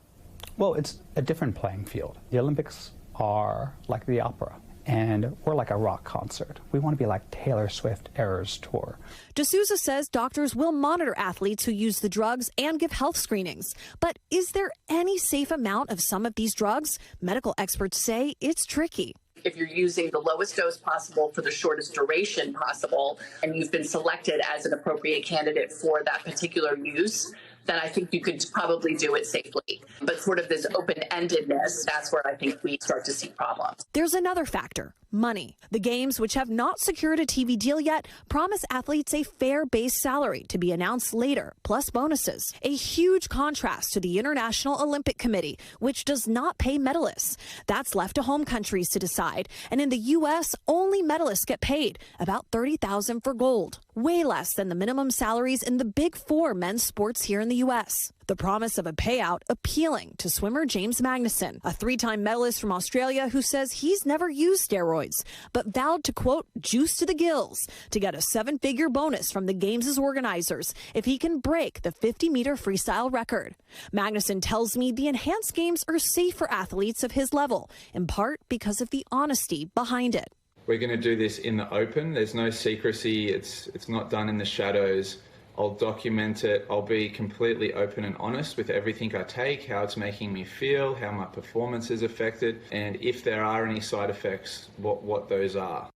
Well, it's a different playing field. The Olympics are like the opera, and we're like a rock concert. We want to be like Taylor Swift Eras Tour. D'Souza says doctors will monitor athletes who use the drugs and give health screenings. But is there any safe amount of some of these drugs? Medical experts say it's tricky. If you're using the lowest dose possible for the shortest duration possible, and you've been selected as an appropriate candidate for that particular use, then I think you could probably do it safely. But sort of this open-endedness, that's where I think we start to see problems. There's another factor, money. The games, which have not secured a TV deal yet, promise athletes a fair base salary to be announced later, plus bonuses. A huge contrast to the International Olympic Committee, which does not pay medalists. That's left to home countries to decide. And in the U.S., only medalists get paid, about $30,000 for gold, way less than the minimum salaries in the big four men's sports here in the U.S. The promise of a payout appealing to swimmer James Magnuson, a three-time medalist from Australia who says he's never used steroids, but vowed to, quote, juice to the gills to get a seven-figure bonus from the Games' organizers if he can break the 50-meter freestyle record. Magnuson tells me the enhanced games are safe for athletes of his level, in part because of the honesty behind it. We're going to do this in the open. There's no secrecy. It's not done in the shadows. I'll document it. I'll be completely open and honest with everything I take, how it's making me feel, how my performance is affected, and if there are any side effects, what those are.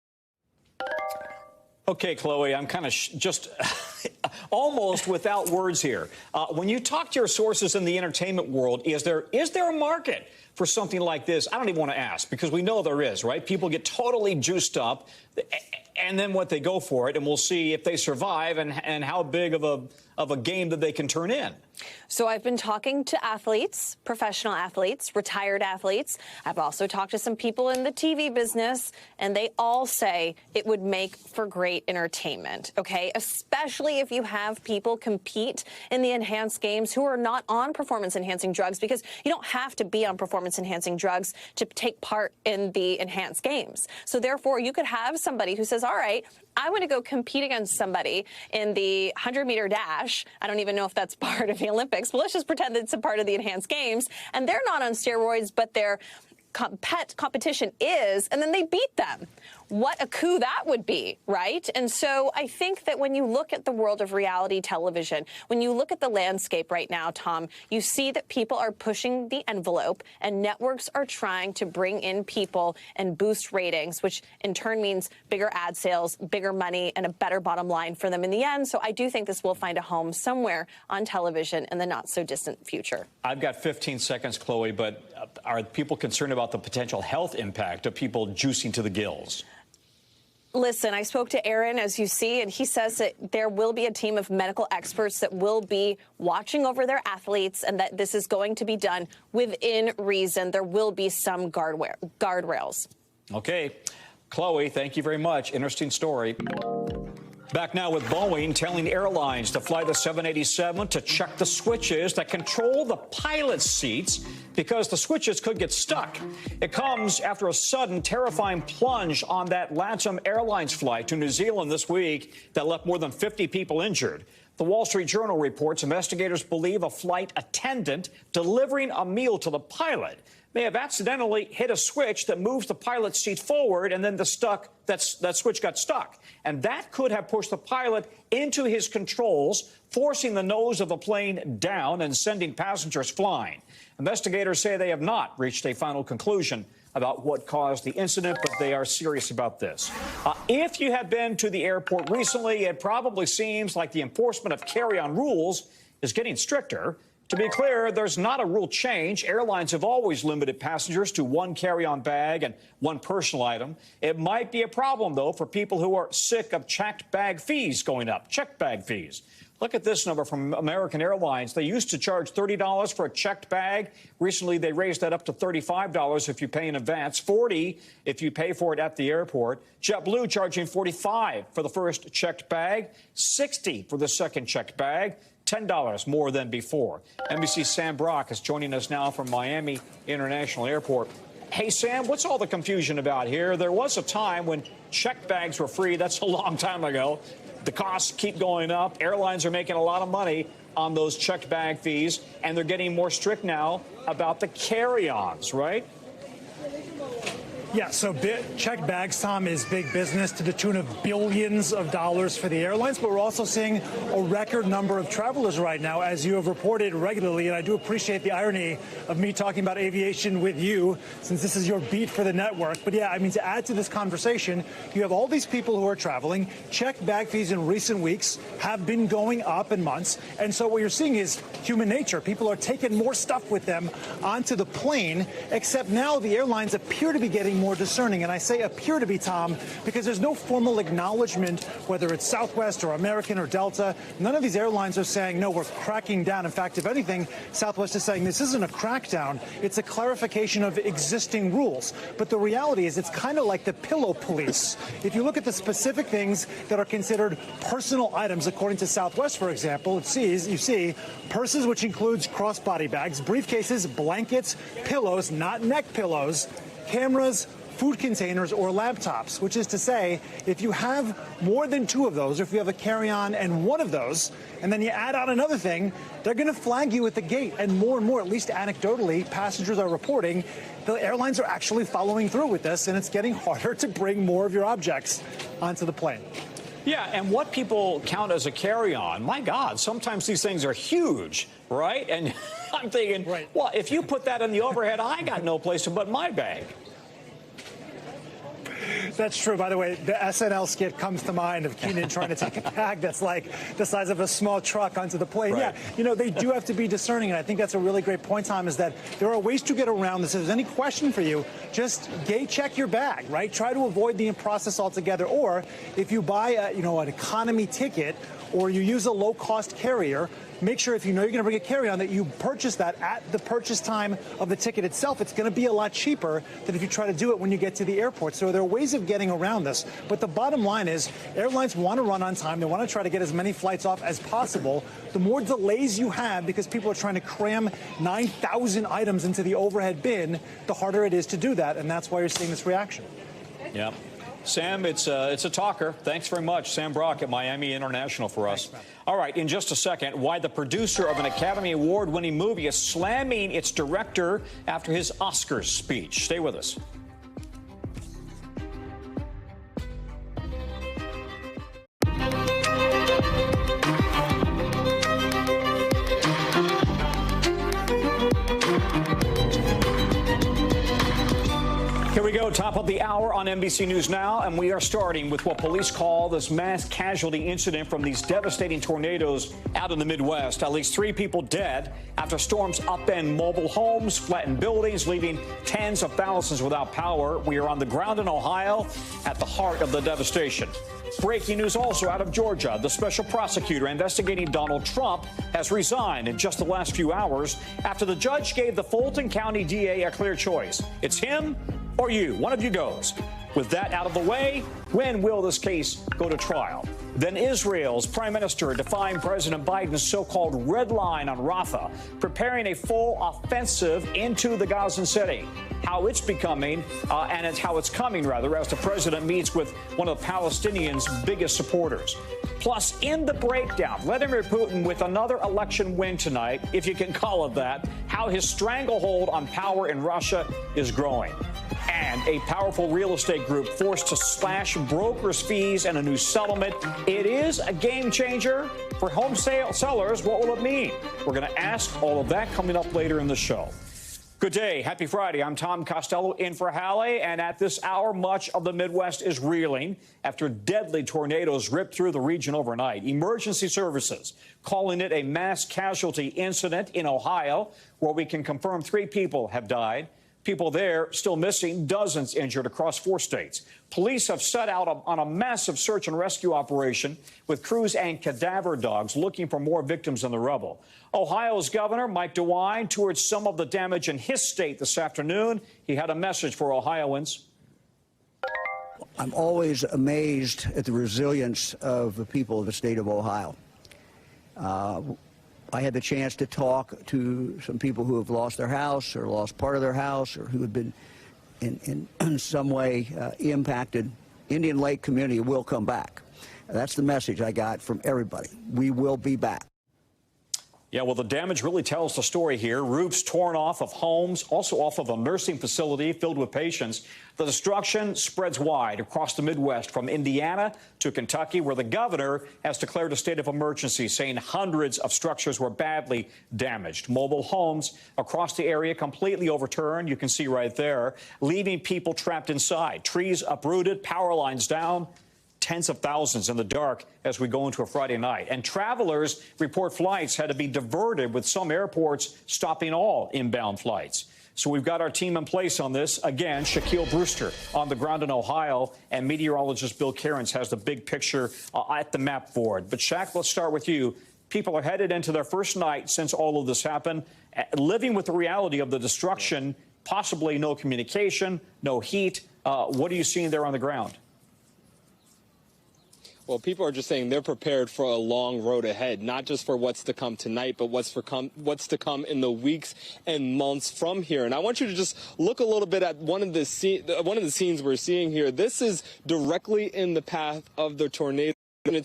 Okay, Chloe, I'm kind of just almost without words here. When you talk to your sources in the entertainment world, is there a market for something like this? I don't even want to ask, because we know there is, right? People get totally juiced up, and then what they go for it, and we'll see if they survive and how big of a game that they can turn in. So I've been talking to athletes, professional athletes, retired athletes. I've also talked to some people in the TV business, and they all say it would make for great entertainment, okay? Especially if you have people compete in the enhanced games who are not on performance-enhancing drugs, because you don't have to be on performance-enhancing drugs to take part in the enhanced games. So therefore, you could have somebody who says, all right, I want to go compete against somebody in the 100-meter dash. I don't even know if that's part of the Olympics, but let's just pretend that it's a part of the enhanced games. And they're not on steroids, but their competition is, and then they beat them. What a coup that would be, right? And so I think that when you look at the world of reality television, when you look at the landscape right now, Tom, you see that people are pushing the envelope and networks are trying to bring in people and boost ratings, which in turn means bigger ad sales, bigger money, and a better bottom line for them in the end. So I do think this will find a home somewhere on television in the not-so-distant future. I've got 15 seconds, Chloe, but are people concerned about the potential health impact of people juicing to the gills? Listen, I spoke to Aaron, as you see, and he says that there will be a team of medical experts that will be watching over their athletes and that this is going to be done within reason. There will be some guardrails. Okay. Chloe, thank you very much. Interesting story. Back now with Boeing telling airlines to fly the 787 to check the switches that control the pilot's seats because the switches could get stuck. It comes after a sudden, terrifying plunge on that LATAM Airlines flight to New Zealand this week that left more than 50 people injured. The Wall Street Journal reports investigators believe a flight attendant delivering a meal to the pilot may have accidentally hit a switch that moves the pilot's seat forward, and then that switch got stuck. And that could have pushed the pilot into his controls, forcing the nose of the plane down and sending passengers flying. Investigators say they have not reached a final conclusion about what caused the incident, but they are serious about this. If you have been to the airport recently, it probably seems like the enforcement of carry-on rules is getting stricter. To be clear, there's not a rule change. Airlines have always limited passengers to one carry-on bag and one personal item. It might be a problem, though, for people who are sick of checked bag fees going up, checked bag fees. Look at this number from American Airlines. They used to charge $30 for a checked bag. Recently, they raised that up to $35 if you pay in advance, $40 if you pay for it at the airport. JetBlue charging $45 for the first checked bag, $60 for the second checked bag. $10 more than before. NBC's Sam Brock is joining us now from Miami International Airport. Hey, Sam, what's all the confusion about here? There was a time when checked bags were free. That's a long time ago. the costs keep going up. Airlines are making a lot of money on those checked bag fees, and they're getting more strict now about the carry-ons, right? Yeah, so checked bags, Tom, is big business to the tune of billions of dollars for the airlines, but we're also seeing a record number of travelers right now, as you have reported regularly, and I do appreciate the irony of me talking about aviation with you, since this is your beat for the network. But yeah, I mean, to add to this conversation, you have all these people who are traveling. Checked bag fees in recent weeks have been going up in months, and so what you're seeing is human nature. People are taking more stuff with them onto the plane, except now the airlines appear to be getting more discerning. And I say appear to be, Tom, because there's no formal acknowledgement, whether it's Southwest or American or Delta. None of these airlines are saying, no, we're cracking down. In fact, if anything, Southwest is saying this isn't a crackdown. It's a clarification of existing rules. But the reality is it's kind of like the pillow police. If you look at the specific things that are considered personal items, according to Southwest, for example, you see purses, which includes crossbody bags, briefcases, blankets, pillows, not neck pillows, cameras, food containers, or laptops, which is to say, if you have more than two of those, or if you have a carry-on and one of those, and then you add on another thing, they're going to flag you at the gate. And more, at least anecdotally, passengers are reporting the airlines are actually following through with this, and it's getting harder to bring more of your objects onto the plane. Yeah, and what people count as a carry-on, my God, sometimes these things are huge, right? And I'm thinking, well, if you put that in the overhead, I got no place to put my bag. That's true. By the way, the SNL skit comes to mind of Keenan trying to take a bag that's like the size of a small truck onto the plane. Right. Yeah, they do have to be discerning, and I think that's a really great point, Tom, is that there are ways to get around this. If there's any question for you, just gate check your bag, right? Try to avoid the process altogether. Or if you buy an economy ticket or you use a low-cost carrier, make sure if you know you're going to bring a carry-on that you purchase that at the purchase time of the ticket itself. It's going to be a lot cheaper than if you try to do it when you get to the airport. So there are ways of getting around this. But the bottom line is airlines want to run on time. They want to try to get as many flights off as possible. The more delays you have because people are trying to cram 9,000 items into the overhead bin, the harder it is to do that. And that's why you're seeing this reaction. Yeah. Sam, it's a talker. Thanks very much. Sam Brock at Miami International for us. Thanks, all right, in just a second, why the producer of an Academy Award-winning movie is slamming its director after his Oscars speech. Stay with us. Here we go, top of the hour on NBC News Now, and we are starting with what police call this mass casualty incident from these devastating tornadoes out in the Midwest. At least 3 people dead after storms upend mobile homes, flatten buildings, leaving tens of thousands without power. We are on the ground in Ohio at the heart of the devastation. Breaking news also out of Georgia. The special prosecutor investigating Donald Trump has resigned in just the last few hours after the judge gave the Fulton County DA a clear choice. It's him or you. One of you goes. With that out of the way, when will this case go to trial? Then Israel's prime minister defying President Biden's so-called red line on Rafah, preparing a full offensive into the Gazan city. How it's becoming, and it's how it's coming, rather, as the president meets with one of the Palestinians' biggest supporters. Plus, in the breakdown, Vladimir Putin with another election win tonight, if you can call it that, how his stranglehold on power in Russia is growing. And a powerful real estate group forced to slash brokers' fees and a new settlement. It is a game changer for home sellers. What will it mean? We're going to ask all of that coming up later in the show. Good day. Happy Friday. I'm Tom Costello in for Hallie. And at this hour, much of the Midwest is reeling after deadly tornadoes ripped through the region overnight. Emergency services calling it a mass casualty incident in Ohio, where we can confirm 3 people have died. People there still missing, dozens injured across 4 states. Police have set out on a massive search and rescue operation with crews and cadaver dogs looking for more victims in the rubble. Ohio's Governor Mike DeWine toured some of the damage in his state this afternoon. He had a message for Ohioans. I'm always amazed at the resilience of the people of the state of Ohio. I had the chance to talk to some people who have lost their house or lost part of their house or who have been in some way impacted. Indian Lake community will come back. That's the message I got from everybody. We will be back. Yeah, well, the damage really tells the story here. Roofs torn off of homes, also off of a nursing facility filled with patients. The destruction spreads wide across the Midwest, from Indiana to Kentucky, where the governor has declared a state of emergency, saying hundreds of structures were badly damaged. Mobile homes across the area completely overturned, you can see right there, leaving people trapped inside. Trees uprooted, power lines down. Tens of thousands in the dark as we go into a Friday night. And travelers report flights had to be diverted, with some airports stopping all inbound flights. So we've got our team in place on this. Again, Shaquille Brewster on the ground in Ohio, and meteorologist Bill Cairns has the big picture at the map board. But Shaq, let's start with you. People are headed into their first night since all of this happened, living with the reality of the destruction, possibly no communication, no heat. What are you seeing there on the ground? Well, people are just saying they're prepared for a long road ahead, not just for what's to come tonight, but what's to come in the weeks and months from here. And I want you to just look a little bit at one of the scenes we're seeing here. This is directly in the path of the tornado.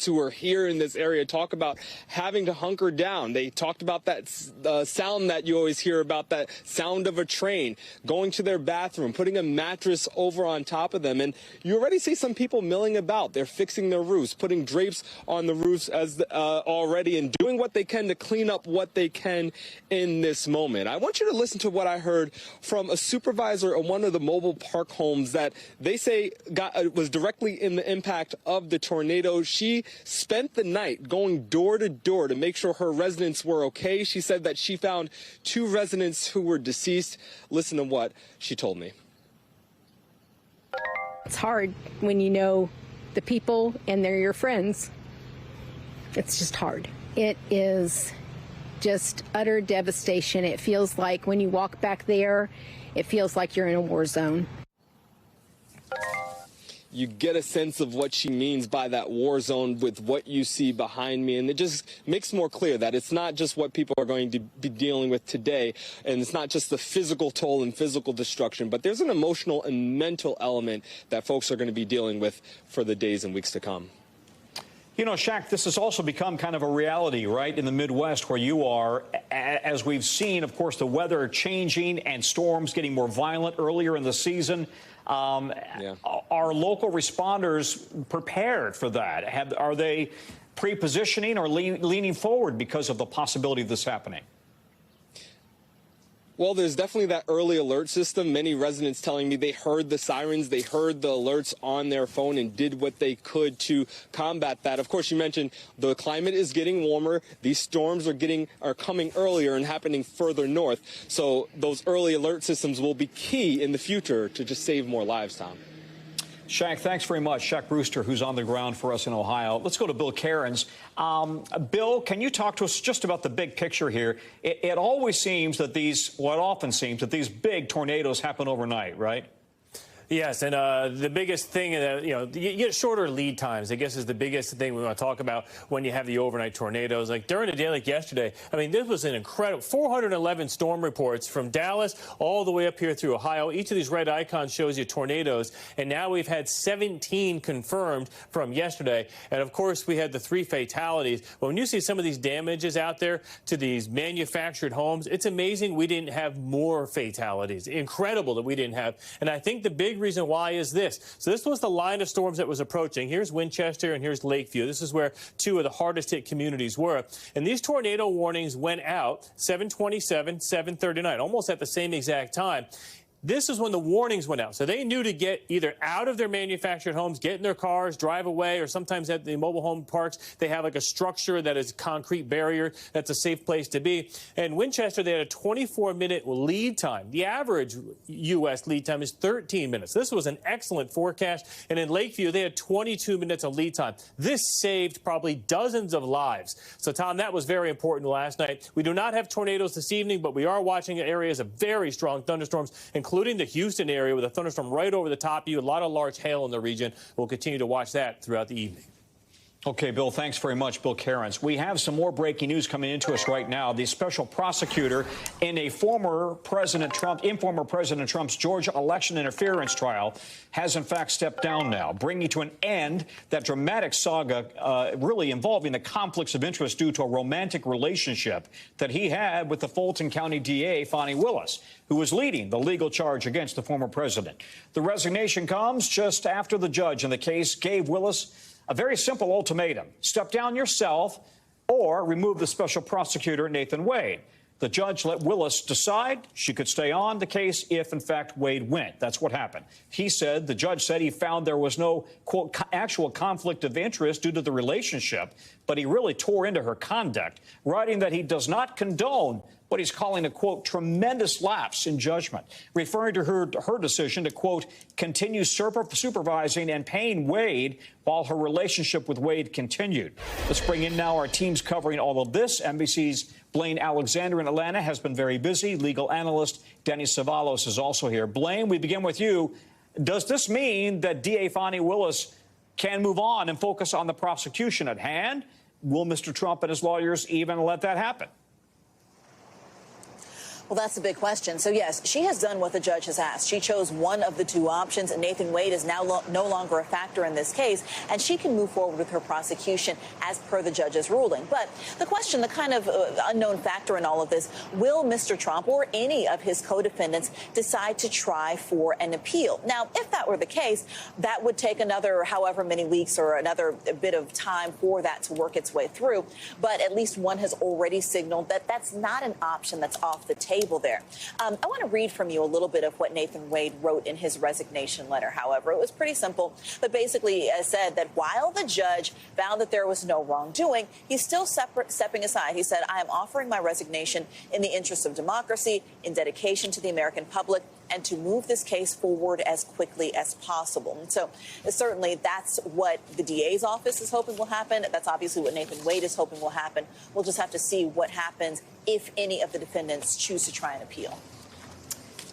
Who are here in this area talk about having to hunker down. They talked about that sound that you always hear about, that sound of a train, going to their bathroom, putting a mattress over on top of them. And you already see some people milling about. They're fixing their roofs, putting drapes on the roofs as already, and doing what they can to clean up what they can in this moment. I want you to listen to what I heard from a supervisor of one of the mobile park homes that they say was directly in the impact of the tornado. She spent the night going door to door to make sure her residents were okay. She said that she found 2 residents who were deceased. Listen to what she told me. It's hard when you know the people and they're your friends. It's just hard. It is just utter devastation. It feels like when you walk back there, it feels like you're in a war zone. You get a sense of what she means by that war zone with what you see behind me. And it just makes more clear that it's not just what people are going to be dealing with today. And it's not just the physical toll and physical destruction, but there's an emotional and mental element that folks are going to be dealing with for the days and weeks to come. You know, Shaq, this has also become kind of a reality, right, in the Midwest where you are, as we've seen, of course, the weather changing and storms getting more violent earlier in the season. Are local responders prepared for that? Are they pre-positioning or leaning forward because of the possibility of this happening? Well, there's definitely that early alert system. Many residents telling me they heard the sirens, they heard the alerts on their phone and did what they could to combat that. Of course, you mentioned the climate is getting warmer. These storms are coming earlier and happening further north. So those early alert systems will be key in the future to just save more lives, Tom. Shaq, thanks very much. Shaq Brewster, who's on the ground for us in Ohio. Let's go to Bill Cairns. Bill, can you talk to us just about the big picture here? It always seems that it often seems that these big tornadoes happen overnight, right? Yes, and the biggest thing, you get shorter lead times, I guess, is the biggest thing we want to talk about when you have the overnight tornadoes. Like during a day like yesterday, I mean, this was an incredible 411 storm reports from Dallas all the way up here through Ohio. Each of these red icons shows you tornadoes, and now we've had 17 confirmed from yesterday. And of course, we had the 3 fatalities. But when you see some of these damages out there to these manufactured homes, it's amazing we didn't have more fatalities. Incredible that we didn't have. And I think the big reason why is this. So this was the line of storms that was approaching. Here's Winchester and here's Lakeview. This is where 2 of the hardest hit communities were. And these tornado warnings went out 7:27, 7:39, almost at the same exact time. This is when the warnings went out. So they knew to get either out of their manufactured homes, get in their cars, drive away, or sometimes at the mobile home parks, they have like a structure that is a concrete barrier that's a safe place to be. And Winchester, they had a 24-minute lead time. The average U.S. lead time is 13 minutes. This was an excellent forecast. And in Lakeview, they had 22 minutes of lead time. This saved probably dozens of lives. So, Tom, that was very important last night. We do not have tornadoes this evening, but we are watching areas of very strong thunderstorms, including the Houston area with a thunderstorm right over the top of you. A lot of large hail in the region. We'll continue to watch that throughout the evening. Okay, Bill, thanks very much, Bill Cairns. We have some more breaking news coming into us right now. The special prosecutor in a informer President Trump's Georgia election interference trial has, in fact, stepped down now, bringing to an end that dramatic saga really involving the conflicts of interest due to a romantic relationship that he had with the Fulton County DA, Fani Willis, who was leading the legal charge against the former president. The resignation comes just after the judge in the case gave Willis a very simple ultimatum: step down yourself or remove the special prosecutor, Nathan Wade. The judge let Willis decide she could stay on the case if, in fact, Wade went. That's what happened. The judge said he found there was no, quote, actual conflict of interest due to the relationship, but he really tore into her conduct, writing that he does not condone what he's calling a, quote, tremendous lapse in judgment, referring to her decision to, quote, continue supervising and paying Wade while her relationship with Wade continued. Let's bring in now our teams covering all of this. NBC's Blaine Alexander in Atlanta has been very busy. Legal analyst Danny Savalos is also here. Blaine, we begin with you. Does this mean that DA Fani Willis can move on and focus on the prosecution at hand? Will Mr. Trump and his lawyers even let that happen? Well, that's the big question. So, yes, she has done what the judge has asked. She chose one of the two options, and Nathan Wade is now no longer a factor in this case, and she can move forward with her prosecution as per the judge's ruling. But the question, the kind of unknown factor in all of this, will Mr. Trump or any of his co-defendants decide to try for an appeal? Now, if that were the case, that would take another however many weeks or another bit of time for that to work its way through. But at least one has already signaled that that's not an option that's off the table there. I want to read from you a little bit of what Nathan Wade wrote in his resignation letter. However, it was pretty simple, but basically said that while the judge found that there was no wrongdoing, he's still stepping aside. He said, I am offering my resignation in the interest of democracy, in dedication to the American public, and to move this case forward as quickly as possible. And so certainly that's what the DA's office is hoping will happen. That's obviously what Nathan Wade is hoping will happen. We'll just have to see what happens if any of the defendants choose to try and appeal.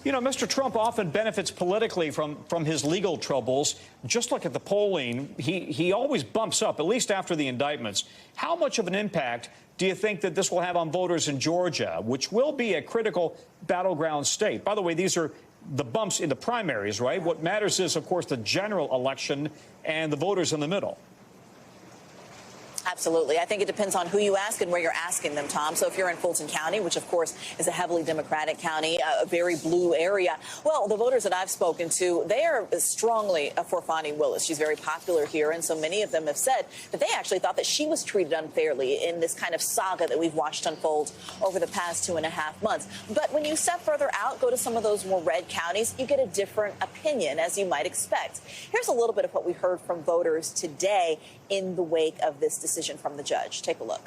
You know, Mr. Trump often benefits politically from his legal troubles. Just look at the polling. He always bumps up, at least after the indictments. How much of an impact do you think that this will have on voters in Georgia, which will be a critical battleground state? By the way, these are the bumps in the primaries, right? What matters is, of course, the general election and the voters in the middle. Absolutely. I think it depends on who you ask and where you're asking them, Tom. So if you're in Fulton County, which, of course, is a heavily Democratic county, a very blue area, well, the voters that I've spoken to, they are strongly for Fani Willis. She's very popular here, and so many of them have said that they actually thought that she was treated unfairly in this kind of saga that we've watched unfold over the past 2.5 months. But when you step further out, go to some of those more red counties, you get a different opinion, as you might expect. Here's a little bit of what we heard from voters today in the wake of this decision from the judge. Take a look.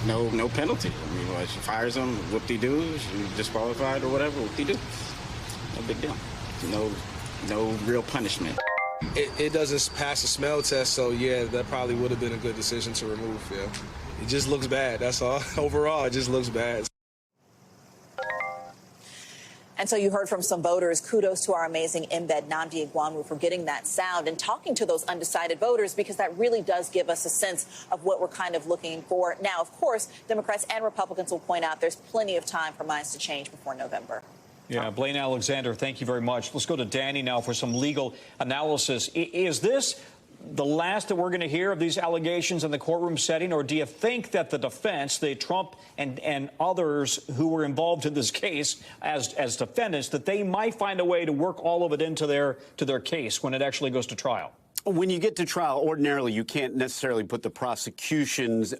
No penalty. I mean, well, she fires him, whoop-de-doo, she's disqualified or whatever, whoop-de-doo. No big deal. No real punishment. It doesn't pass the smell test, so yeah, that probably would have been a good decision to remove. Yeah, it just looks bad. That's all. Overall, it just looks bad. And so you heard from some voters. Kudos to our amazing embed Nnamdi Igwanwu for getting that sound and talking to those undecided voters, because that really does give us a sense of what we're kind of looking for. Now, of course, Democrats and Republicans will point out there's plenty of time for minds to change before November. Yeah, Blaine Alexander, thank you very much. Let's go to Danny now for some legal analysis. Is this the last that we're going to hear of these allegations in the courtroom setting, or do you think that the defense, the Trump and others who were involved in this case as defendants, that they might find a way to work all of it into their case when it actually goes to trial? When you get to trial, ordinarily you can't necessarily put the prosecution's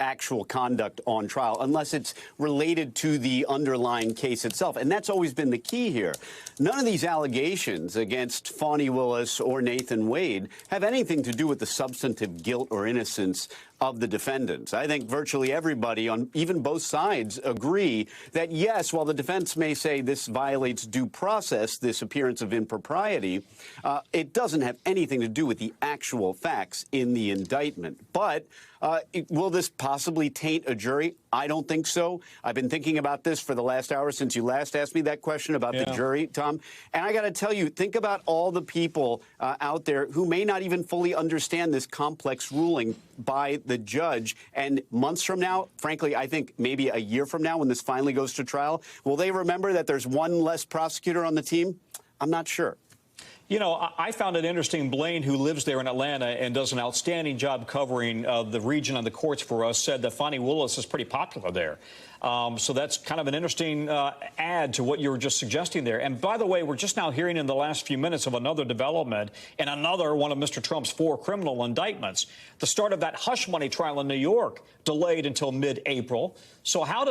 actual conduct on trial unless it's related to the underlying case itself. And that's always been the key here. None of these allegations against Fani Willis or Nathan Wade have anything to do with the substantive guilt or innocence of the defendants. I think virtually everybody on even both sides agree that, yes, while the defense may say this violates due process, this appearance of impropriety, it doesn't have anything to do do with the actual facts in the indictment. But will this possibly taint a jury? I don't think so. I've been thinking about this for the last hour since you last asked me that question about the jury, Tom. And I got to tell you, think about all the people out there who may not even fully understand this complex ruling by the judge. And months from now, frankly, I think maybe a year from now when this finally goes to trial, will they remember that there's one less prosecutor on the team? I'm not sure. You know, I found it interesting. Blaine, who lives there in Atlanta and does an outstanding job covering the region and the courts for us, said that Fani Willis is pretty popular there. So that's kind of an interesting add to what you were just suggesting there. And by the way, we're just now hearing in the last few minutes of another development in another one of Mr. Trump's 4 criminal indictments. The start of that hush money trial in New York delayed until mid-April. So how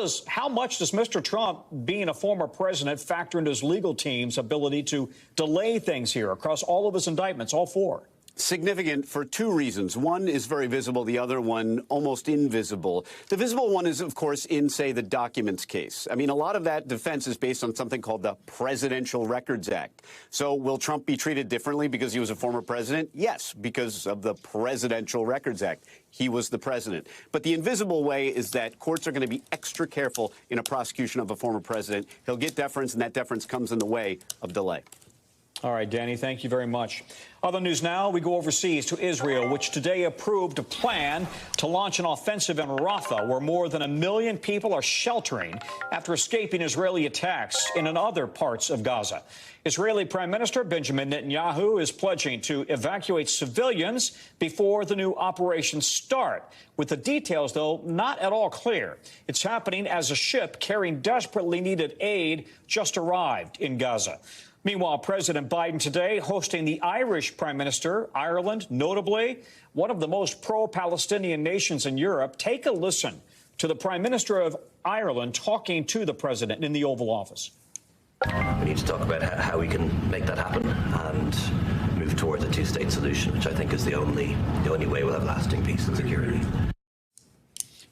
much does Mr. Trump, being a former president, factor into his legal team's ability to delay things here across all of his indictments, all 4? Significant for 2 reasons. One is very visible, the other one almost invisible. The visible one is, of course, in, say, the documents case. I mean, a lot of that defense is based on something called the Presidential Records Act. So will Trump be treated differently because he was a former president? Yes, because of the Presidential Records Act. He was the president. But the invisible way is that courts are going to be extra careful in a prosecution of a former president. He'll get deference, and that deference comes in the way of delay. All right, Danny, thank you very much. Other news now, we go overseas to Israel, which today approved a plan to launch an offensive in Rafah, where more than 1 million people are sheltering after escaping Israeli attacks in other parts of Gaza. Israeli Prime Minister Benjamin Netanyahu is pledging to evacuate civilians before the new operations start, with the details, though, not at all clear. It's happening as a ship carrying desperately needed aid just arrived in Gaza. Meanwhile, President Biden today hosting the Irish Prime Minister, Ireland, notably one of the most pro-Palestinian nations in Europe. Take a listen to the Prime Minister of Ireland talking to the president in the Oval Office. We need to talk about how we can make that happen and move towards a 2-state solution, which I think is the only way we'll have lasting peace and security.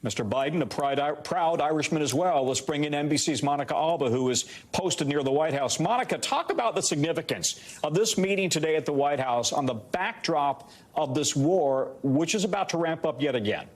Mr. Biden, a proud Irishman as well. Let's bring in NBC's Monica Alba, who is posted near the White House. Monica, talk about the significance of this meeting today at the White House on the backdrop of this war, which is about to ramp up yet again.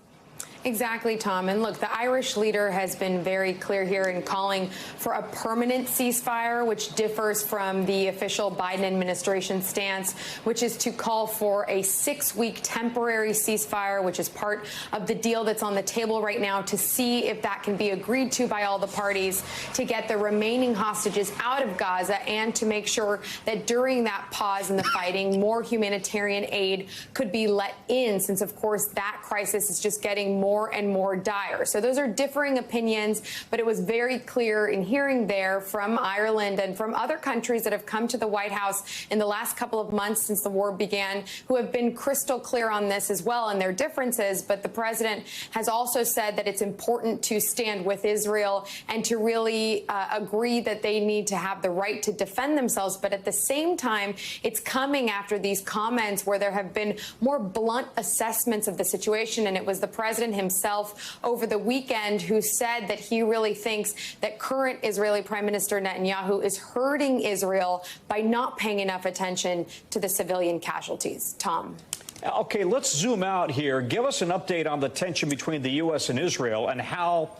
Exactly, Tom. And look, the Irish leader has been very clear here in calling for a permanent ceasefire, which differs from the official Biden administration stance, which is to call for a 6-week temporary ceasefire, which is part of the deal that's on the table right now, to see if that can be agreed to by all the parties to get the remaining hostages out of Gaza and to make sure that during that pause in the fighting, more humanitarian aid could be let in, since, of course, that crisis is just getting more and more dire. So those are differing opinions, but it was very clear in hearing there from Ireland and from other countries that have come to the White House in the last couple of months since the war began, who have been crystal clear on this as well and their differences. But the president has also said that it's important to stand with Israel and to really agree that they need to have the right to defend themselves. But at the same time, it's coming after these comments where there have been more blunt assessments of the situation. And it was the president himself over the weekend who said that he really thinks that current Israeli Prime Minister Netanyahu is hurting Israel by not paying enough attention to the civilian casualties. Tom. Okay, let's zoom out here. Give us an update on the tension between the U.S. and Israel and how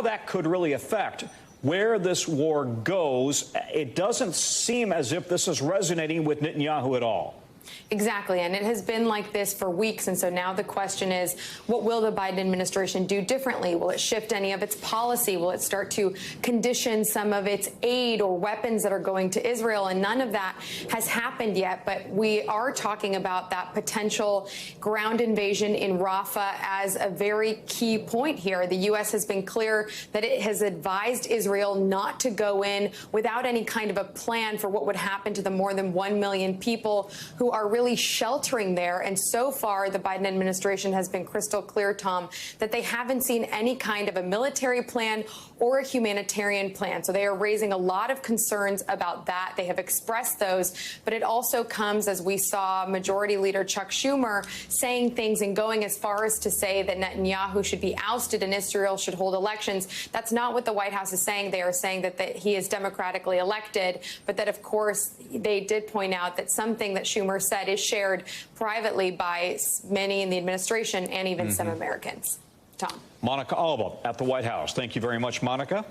that could really affect where this war goes. It doesn't seem as if this is resonating with Netanyahu at all. Exactly. And it has been like this for weeks. And so now the question is, what will the Biden administration do differently? Will it shift any of its policy? Will it start to condition some of its aid or weapons that are going to Israel? And none of that has happened yet. But we are talking about that potential ground invasion in Rafah as a very key point here. The U.S. has been clear that it has advised Israel not to go in without any kind of a plan for what would happen to the more than 1 million people who are really sheltering there. And so far, the Biden administration has been crystal clear, Tom, that they haven't seen any kind of a military plan or a humanitarian plan. So they are raising a lot of concerns about that. They have expressed those. But it also comes, as we saw Majority Leader Chuck Schumer saying things and going as far as to say that Netanyahu should be ousted and Israel should hold elections. That's not what the White House is saying. They are saying that he is democratically elected, but that, of course, they did point out that something that Schumer said is shared privately by many in the administration and even some Americans. Tom. Monica Alba at the White House. Thank you very much, Monica.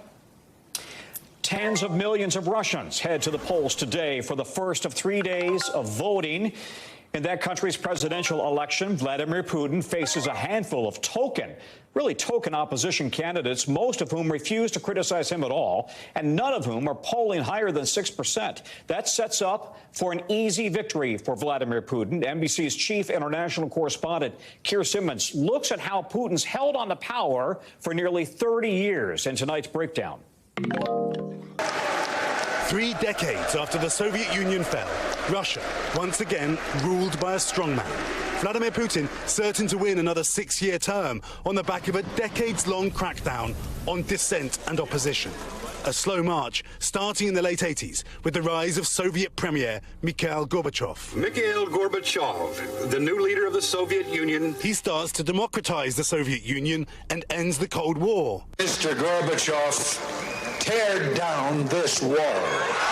Tens of millions of Russians head to the polls today for the first of 3 days of voting. In that country's presidential election, Vladimir Putin faces a handful of token opposition candidates, most of whom refuse to criticize him at all, and none of whom are polling higher than 6%. That sets up for an easy victory for Vladimir Putin. NBC's chief international correspondent, Keir Simmons, looks at how Putin's held on to power for nearly 30 years in tonight's breakdown. 3 decades after the Soviet Union fell, Russia once again ruled by a strongman. Vladimir Putin certain to win another 6-year term on the back of a decades-long crackdown on dissent and opposition. A slow march starting in the late 80s with the rise of Soviet Premier Mikhail Gorbachev. Mikhail Gorbachev, the new leader of the Soviet Union. He starts to democratize the Soviet Union and ends the Cold War. Mr. Gorbachev, tear down this wall.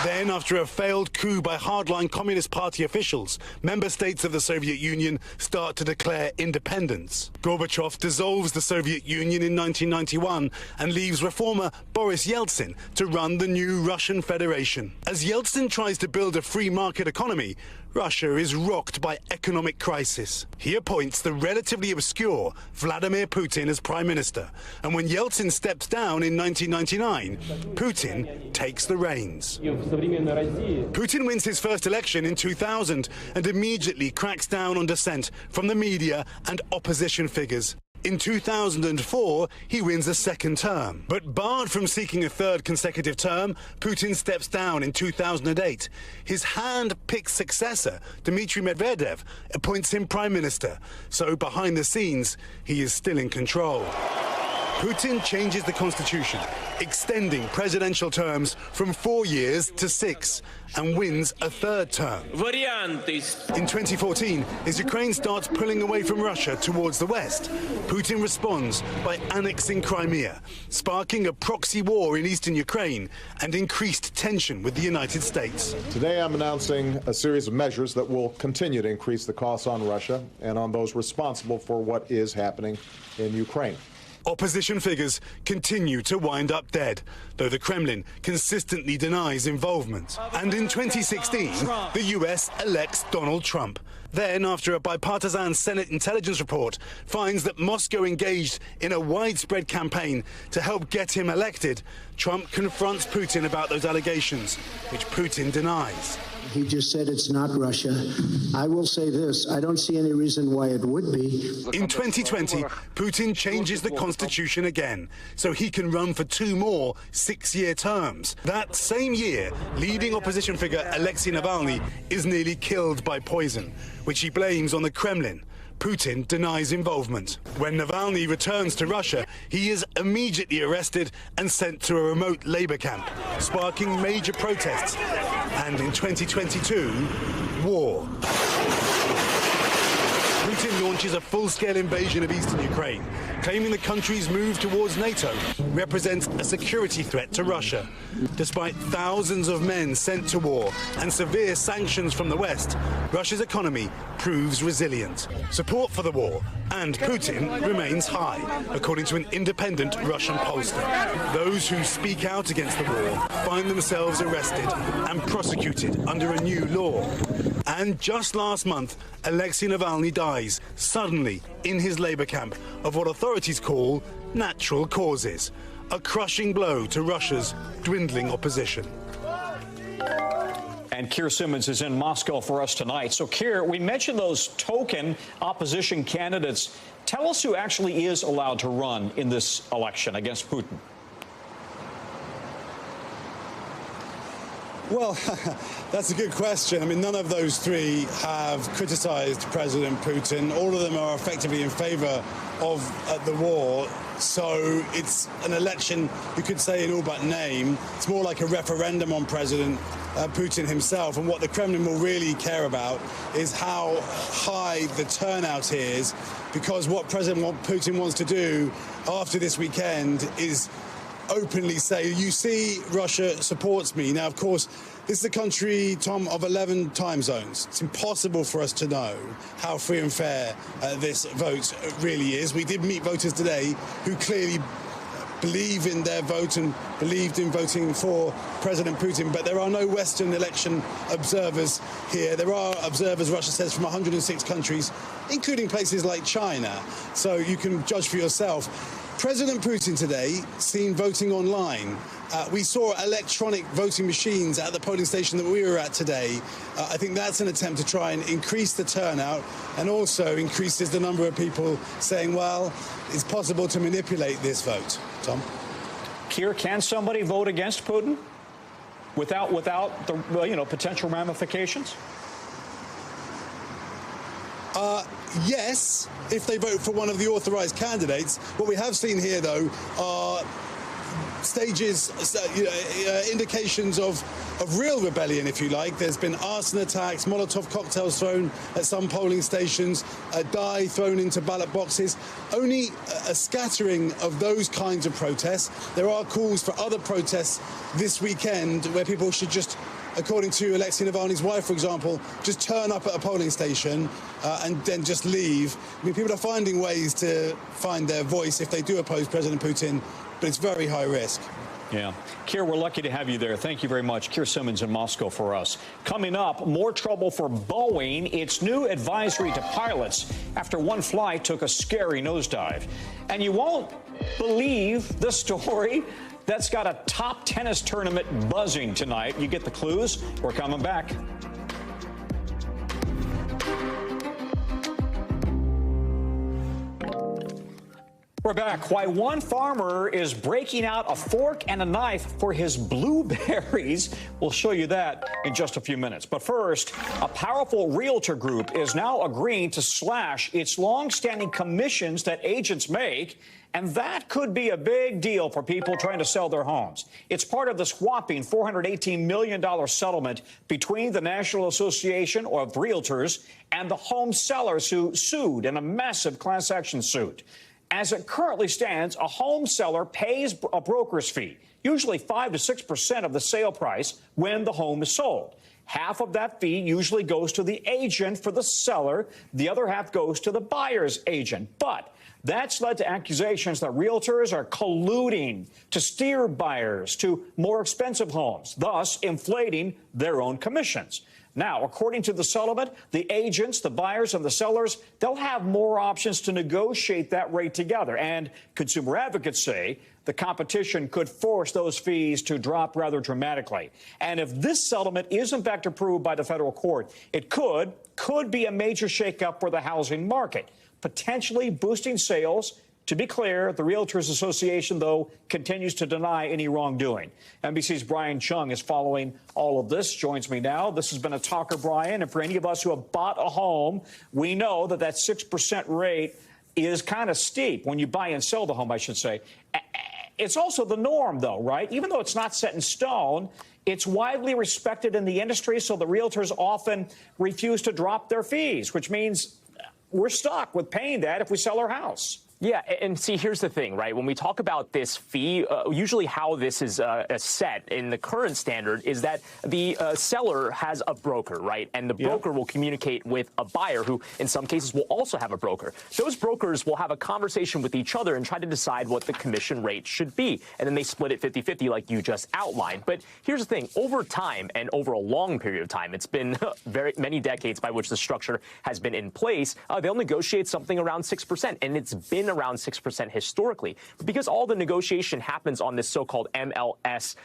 Then, after a failed coup by hardline Communist Party officials, member states of the Soviet Union start to declare independence. Gorbachev dissolves the Soviet Union in 1991 and leaves reformer Boris Yeltsin to run the new Russian Federation. As Yeltsin tries to build a free market economy, Russia is rocked by economic crisis. He appoints the relatively obscure Vladimir Putin as prime minister, and when Yeltsin steps down in 1999, Putin takes the reins. Putin wins his first election in 2000 and immediately cracks down on dissent from the media and opposition figures. In 2004, he wins a second term. But barred from seeking a third consecutive term, Putin steps down in 2008. His hand-picked successor, Dmitry Medvedev, appoints him prime minister. So behind the scenes, he is still in control. Putin changes the constitution, extending presidential terms from 4 years to 6, and wins a third term. In 2014, as Ukraine starts pulling away from Russia towards the west, Putin responds by annexing Crimea, sparking a proxy war in eastern Ukraine and increased tension with the United States. Today I'm announcing a series of measures that will continue to increase the costs on Russia and on those responsible for what is happening in Ukraine. Opposition figures continue to wind up dead, though the Kremlin consistently denies involvement. And in 2016, the US elects Donald Trump. Then, after a bipartisan Senate intelligence report finds that Moscow engaged in a widespread campaign to help get him elected, Trump confronts Putin about those allegations, which Putin denies. He just said it's not Russia. I will say this, I don't see any reason why it would be. In 2020, Putin changes the constitution again, so he can run for 2 more 6-year terms. That same year, leading opposition figure Alexei Navalny is nearly killed by poison, which he blames on the Kremlin. Putin denies involvement. When Navalny returns to Russia, he is immediately arrested and sent to a remote labor camp, sparking major protests. And in 2022, war. Putin launches a full-scale invasion of eastern Ukraine, claiming the country's move towards NATO represents a security threat to Russia. Despite thousands of men sent to war and severe sanctions from the West, Russia's economy proves resilient. Support for the war and Putin remains high, according to an independent Russian pollster. Those who speak out against the war find themselves arrested and prosecuted under a new law. And just last month, Alexei Navalny dies suddenly in his labor camp of what authorities call natural causes, a crushing blow to Russia's dwindling opposition. And Keir Simmons is in Moscow for us tonight. So, Keir, we mentioned those token opposition candidates. Tell us who actually is allowed to run in this election against Putin. Well, that's a good question. I mean, none of those 3 have criticized President Putin. All of them are effectively in favor of the war. So it's an election, you could say, in all but name. It's more like a referendum on President Putin himself. And what the Kremlin will really care about is how high the turnout is, because what President Putin wants to do after this weekend is openly say, you see, Russia supports me. Now, of course, This is a country, Tom, of 11 time zones. It's impossible for us to know how free and fair this vote really is. We did meet voters today who clearly believe in their vote and believed in voting for President Putin, but there are no Western election observers here. There are observers, Russia says, from 106 countries, including places like China. So you can judge for yourself. President Putin today seen voting online. We saw electronic voting machines at the polling station that we were at today. I think that's an attempt to try and increase the turnout and also increases the number of people saying, well, it's possible to manipulate this vote. Tom? Keir, can somebody vote against Putin without the potential ramifications? Yes, if they vote for one of the authorized candidates. What we have seen here, though, are stages, indications of real rebellion, if you like. There's been arson attacks, Molotov cocktails thrown at some polling stations, dye thrown into ballot boxes. Only a scattering of those kinds of protests. There are calls for other protests this weekend where people should just, according to Alexei Navalny's wife, for example, just turn up at a polling station and then just leave. I mean, people are finding ways to find their voice if they do oppose President Putin, but it's very high risk. Yeah. Keir, we're lucky to have you there. Thank you very much. Keir Simmons in Moscow for us. Coming up, more trouble for Boeing. Its new advisory to pilots after one flight took a scary nosedive. And you won't believe the story that's got a top tennis tournament buzzing tonight. You get the clues. We're coming back. We're back. Why one farmer is breaking out a fork and a knife for his blueberries. We'll show you that in just a few minutes. But first, a powerful realtor group is now agreeing to slash its long-standing commissions that agents make. And that could be a big deal for people trying to sell their homes. It's part of this whopping $418 million settlement between the National Association of Realtors and the home sellers who sued in a massive class action suit. As it currently stands, a home seller pays a broker's fee, usually 5 to 6% of the sale price when the home is sold. Half of that fee usually goes to the agent for the seller. The other half goes to the buyer's agent. But that's led to accusations that realtors are colluding to steer buyers to more expensive homes, thus inflating their own commissions. Now, according to the settlement, the agents, the buyers, and the sellers, they'll have more options to negotiate that rate together. And consumer advocates say the competition could force those fees to drop rather dramatically. And if this settlement is in fact approved by the federal court, it could be a major shakeup for the housing market, potentially boosting sales. To be clear, the Realtors Association, though, continues to deny any wrongdoing. NBC's Brian Chung is following all of this, joins me now. This has been a talker, Brian, and for any of us who have bought a home, we know that 6% rate is kind of steep when you buy and sell the home, I should say. It's also the norm, though, right? Even though it's not set in stone, it's widely respected in the industry, so the realtors often refuse to drop their fees, which means we're stuck with paying that if we sell our house. Yeah, and see, here's the thing, right? When we talk about this fee, usually how this is set in the current standard is that the seller has a broker, right? And the broker will communicate with a buyer who, in some cases, will also have a broker. Those brokers will have a conversation with each other and try to decide what the commission rate should be. And then they split it 50-50 like you just outlined. But here's the thing. Over time and over a long period of time, it's been very many decades by which the structure has been in place, they'll negotiate something around 6%. And it's been around 6% historically. But because all the negotiation happens on this so-called MLS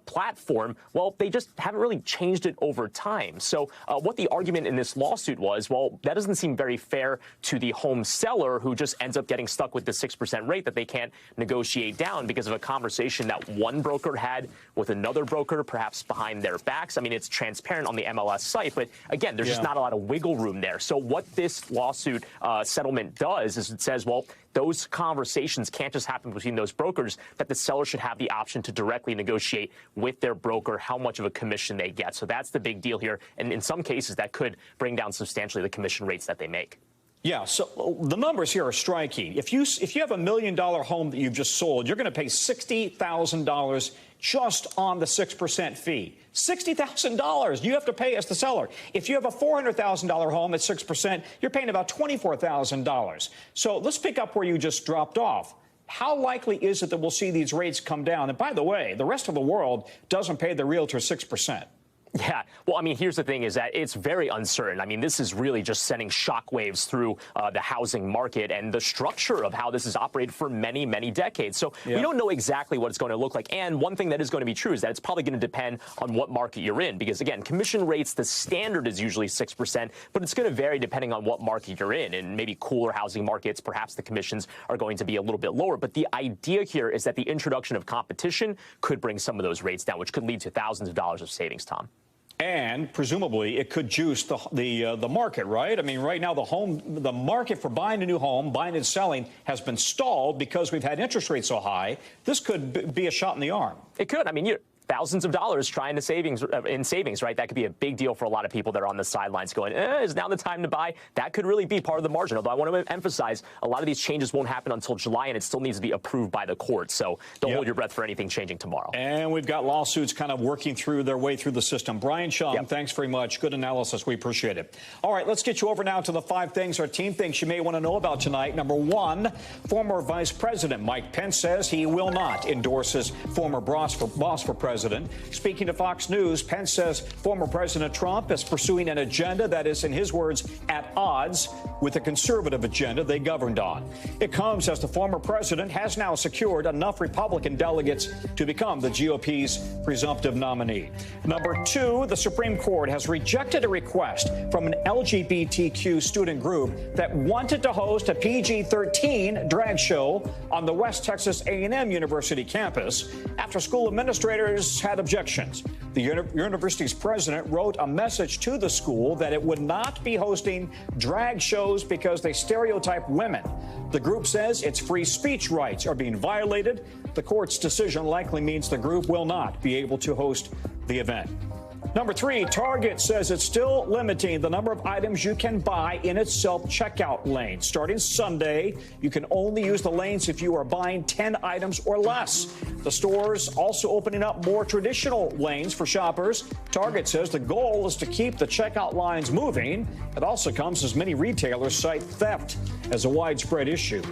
platform, well, they just haven't really changed it over time. So what the argument in this lawsuit was, well, that doesn't seem very fair to the home seller who just ends up getting stuck with the 6% rate that they can't negotiate down because of a conversation that one broker had with another broker, perhaps behind their backs. I mean, it's transparent on the MLS site, but again, there's just not a lot of wiggle room there. So what this lawsuit settlement does is it says, well, those conversations can't just happen between those brokers, that the seller should have the option to directly negotiate with their broker how much of a commission they get. So that's the big deal here. And in some cases, that could bring down substantially the commission rates that they make. Yeah, so the numbers here are striking. If you have $1 million home that you've just sold, you're going to pay $60,000 just on the 6% fee. $60,000 you have to pay as the seller. If you have a $400,000 home at 6%, you're paying about $24,000. So let's pick up where you just dropped off. How likely is it that we'll see these rates come down? And by the way, the rest of the world doesn't pay the realtor 6%. Yeah. Well, I mean, here's the thing is that it's very uncertain. I mean, this is really just sending shockwaves through the housing market and the structure of how this has operated for many, many decades. So we don't know exactly what it's going to look like. And one thing that is going to be true is that it's probably going to depend on what market you're in. Because, again, commission rates, the standard is usually 6%, but it's going to vary depending on what market you're in. And maybe cooler housing markets, perhaps the commissions are going to be a little bit lower. But the idea here is that the introduction of competition could bring some of those rates down, which could lead to thousands of dollars of savings, Tom. And presumably it could juice the market, right? I mean, right now the market for buying a new home, buying and selling, has been stalled because we've had interest rates so high. This could be a shot in the arm. It could. I mean, thousands of dollars trying to savings, right? That could be a big deal for a lot of people that are on the sidelines going, is now the time to buy? That could really be part of the margin. Although I want to emphasize, a lot of these changes won't happen until July, and it still needs to be approved by the court. So don't hold your breath for anything changing tomorrow. And we've got lawsuits kind of working through their way through the system. Brian Chung, thanks very much. Good analysis. We appreciate it. All right, let's get you over now to the 5 things our team thinks you may want to know about tonight. Number 1, former Vice President Mike Pence says he will not endorse his former boss for president. Speaking to Fox News, Pence says former President Trump is pursuing an agenda that is, in his words, at odds with the conservative agenda they governed on. It comes as the former president has now secured enough Republican delegates to become the GOP's presumptive nominee. Number 2, the Supreme Court has rejected a request from an LGBTQ student group that wanted to host a PG-13 drag show on the West Texas A&M University campus after school administrators had objections. The university's president wrote a message to the school that it would not be hosting drag shows because they stereotype women. The group says its free speech rights are being violated. The court's decision likely means the group will not be able to host the event. Number 3, Target says it's still limiting the number of items you can buy in its self-checkout lane. Starting Sunday, you can only use the lanes if you are buying 10 items or less. The store's also opening up more traditional lanes for shoppers. Target says the goal is to keep the checkout lines moving. It also comes as many retailers cite theft as a widespread issue.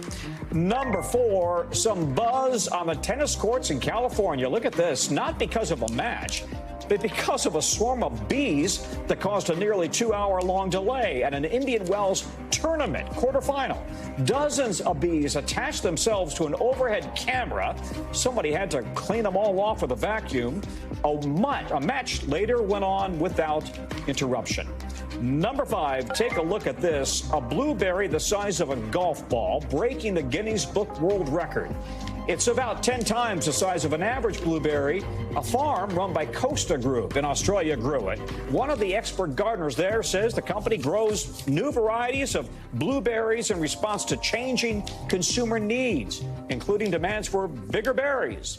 Number 4, some buzz on the tennis courts in California. Look at this, not because of a match, but because of a swarm of bees that caused a nearly 2-hour-long delay at an Indian Wells tournament quarterfinal. Dozens of bees attached themselves to an overhead camera. Somebody had to clean them all off with a vacuum. A match later went on without interruption. Number 5, take a look at this. A blueberry the size of a golf ball breaking the Guinness Book World Record. It's about 10 times the size of an average blueberry. A farm run by Costa Group in Australia grew it. One of the expert gardeners there says the company grows new varieties of blueberries in response to changing consumer needs, including demands for bigger berries.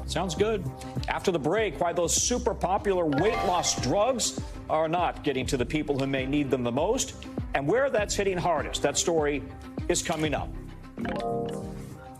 Sounds good. After the break, why those super popular weight loss drugs are not getting to the people who may need them the most, and where that's hitting hardest. That story is coming up.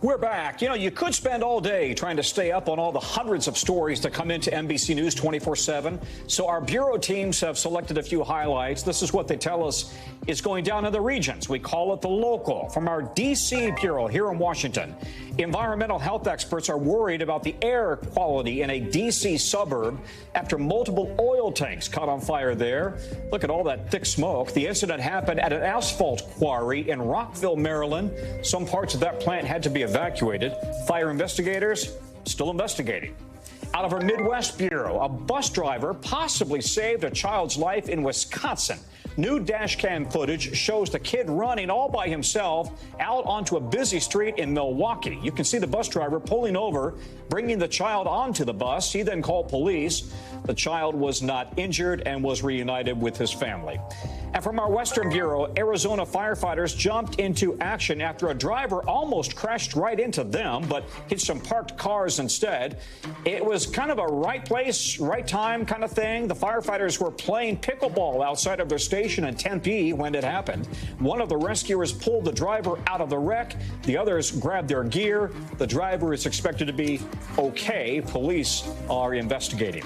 We're back. You know, you could spend all day trying to stay up on all the hundreds of stories that come into NBC News 24/7. So our bureau teams have selected a few highlights. This is what they tell us is going down in the regions. We call it the local. From our D.C. bureau here in Washington, environmental health experts are worried about the air quality in a D.C. suburb after multiple oil tanks caught on fire there. Look at all that thick smoke. The incident happened at an asphalt quarry in Rockville, Maryland. Some parts of that plant had to be evacuated. Fire investigators still investigating. Out of our Midwest bureau, a bus driver possibly saved a child's life in Wisconsin. New dash cam footage shows the kid running all by himself out onto a busy street in Milwaukee. You can see the bus driver pulling over, bringing the child onto the bus. He then called police. The child was not injured and was reunited with his family. And from our Western Bureau, Arizona firefighters jumped into action after a driver almost crashed right into them, but hit some parked cars instead. It was kind of a right place, right time kind of thing. The firefighters were playing pickleball outside of their station in Tempe when it happened. One of the rescuers pulled the driver out of the wreck. The others grabbed their gear. The driver is expected to be okay. Police are investigating.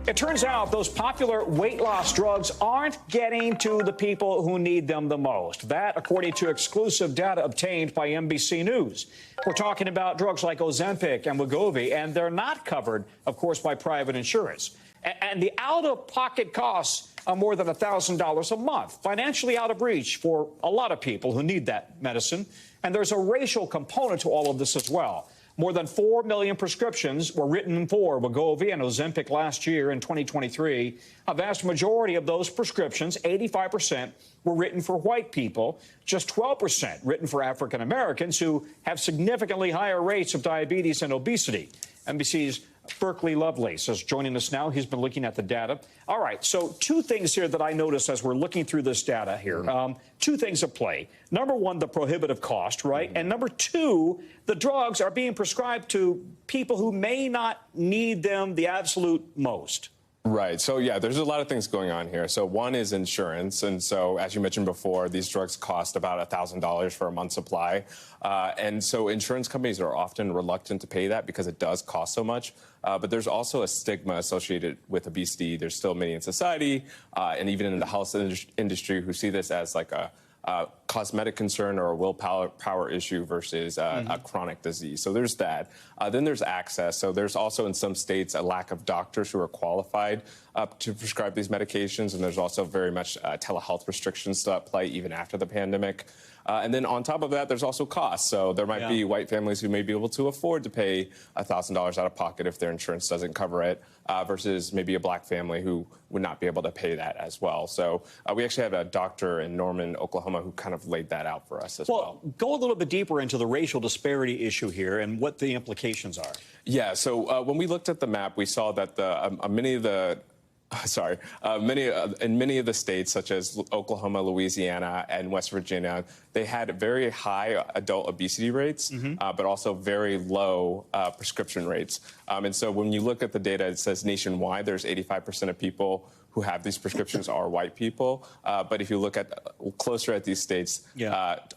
It turns out those popular weight loss drugs aren't getting to the people who need them the most. That, according to exclusive data obtained by NBC News. We're talking about drugs like Ozempic and Wegovy, and they're not covered, of course, by private insurance. And the out-of-pocket costs are more than $1,000 a month, financially out of reach for a lot of people who need that medicine. And there's a racial component to all of this as well. More than 4 million prescriptions were written for Wegovy and Ozempic last year in 2023. A vast majority of those prescriptions, 85%, were written for white people, just 12% written for African Americans who have significantly higher rates of diabetes and obesity. NBC's Berkeley Lovelace is joining us now. He's been looking at the data. All right, so two things here that I noticed as we're looking through this data here. Two things at play. Number one, the prohibitive cost, right? And number two, the drugs are being prescribed to people who may not need them the absolute most. Right. So, yeah, there's a lot of things going on here. So one is insurance. And so, as you mentioned before, these drugs cost about $1,000 for a month's supply. And so insurance companies are often reluctant to pay that because it does cost so much. But there's also a stigma associated with obesity. There's still many in society and even in the health industry who see this as like a cosmetic concern or a willpower issue versus a chronic disease. So there's that. Then there's access. So there's also in some states a lack of doctors who are qualified to prescribe these medications. And there's also very much telehealth restrictions still at play even after the pandemic. And then on top of that, there's also costs. So there might be white families who may be able to afford to pay $1,000 out of pocket if their insurance doesn't cover it, versus maybe a black family who would not be able to pay that as well. So we actually have a doctor in Norman, Oklahoma, who kind of laid that out for us as well. Go a little bit deeper into the racial disparity issue here and what the implications are. Yeah, so when we looked at the map, we saw that many of the in many of the states, such as Oklahoma, Louisiana, and West Virginia, they had very high adult obesity rates, but also very low prescription rates. And so when you look at the data, it says nationwide, there's 85% of people who have these prescriptions are white people. But if you look at closer at these states,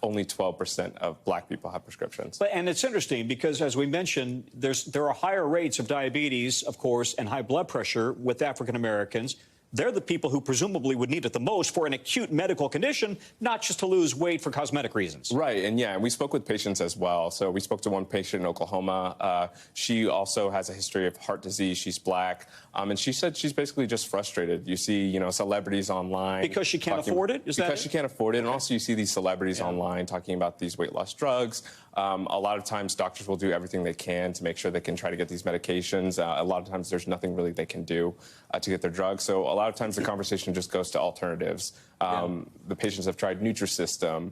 only 12% of black people have prescriptions. And it's interesting because, as we mentioned, there are higher rates of diabetes, of course, and high blood pressure with African Americans. They're the people who presumably would need it the most for an acute medical condition, not just to lose weight for cosmetic reasons. Right. And we spoke with patients as well. So we spoke to one patient in Oklahoma. She also has a history of heart disease. She's black. And she said she's basically just frustrated. You see, celebrities online. Because she can't afford it? Because she can't afford it. And also you see these celebrities online talking about these weight loss drugs. A lot of times doctors will do everything they can to make sure they can try to get these medications. A lot of times there's nothing really they can do to get their drugs. So a lot of times the conversation just goes to alternatives. The patients have tried Nutrisystem,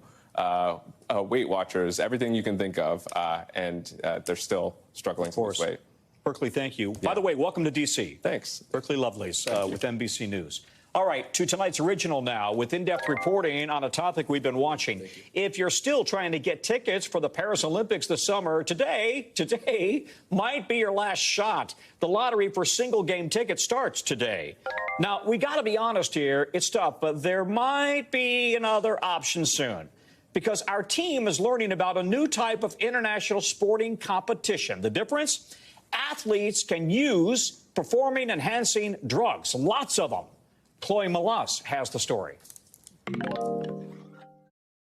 Weight Watchers, everything you can think of, and they're still struggling to lose weight. Berkeley, thank you. By the way, welcome to D.C. Thanks. Berkeley Lovelace with NBC News. All right, to tonight's original now, with in-depth reporting on a topic we've been watching. If you're still trying to get tickets for the Paris Olympics this summer, today might be your last shot. The lottery for single-game tickets starts today. Now, we got to be honest here, it's tough, but there might be another option soon. Because our team is learning about a new type of international sporting competition. The difference? Athletes can use performing-enhancing drugs, lots of them. Chloe Malas has the story.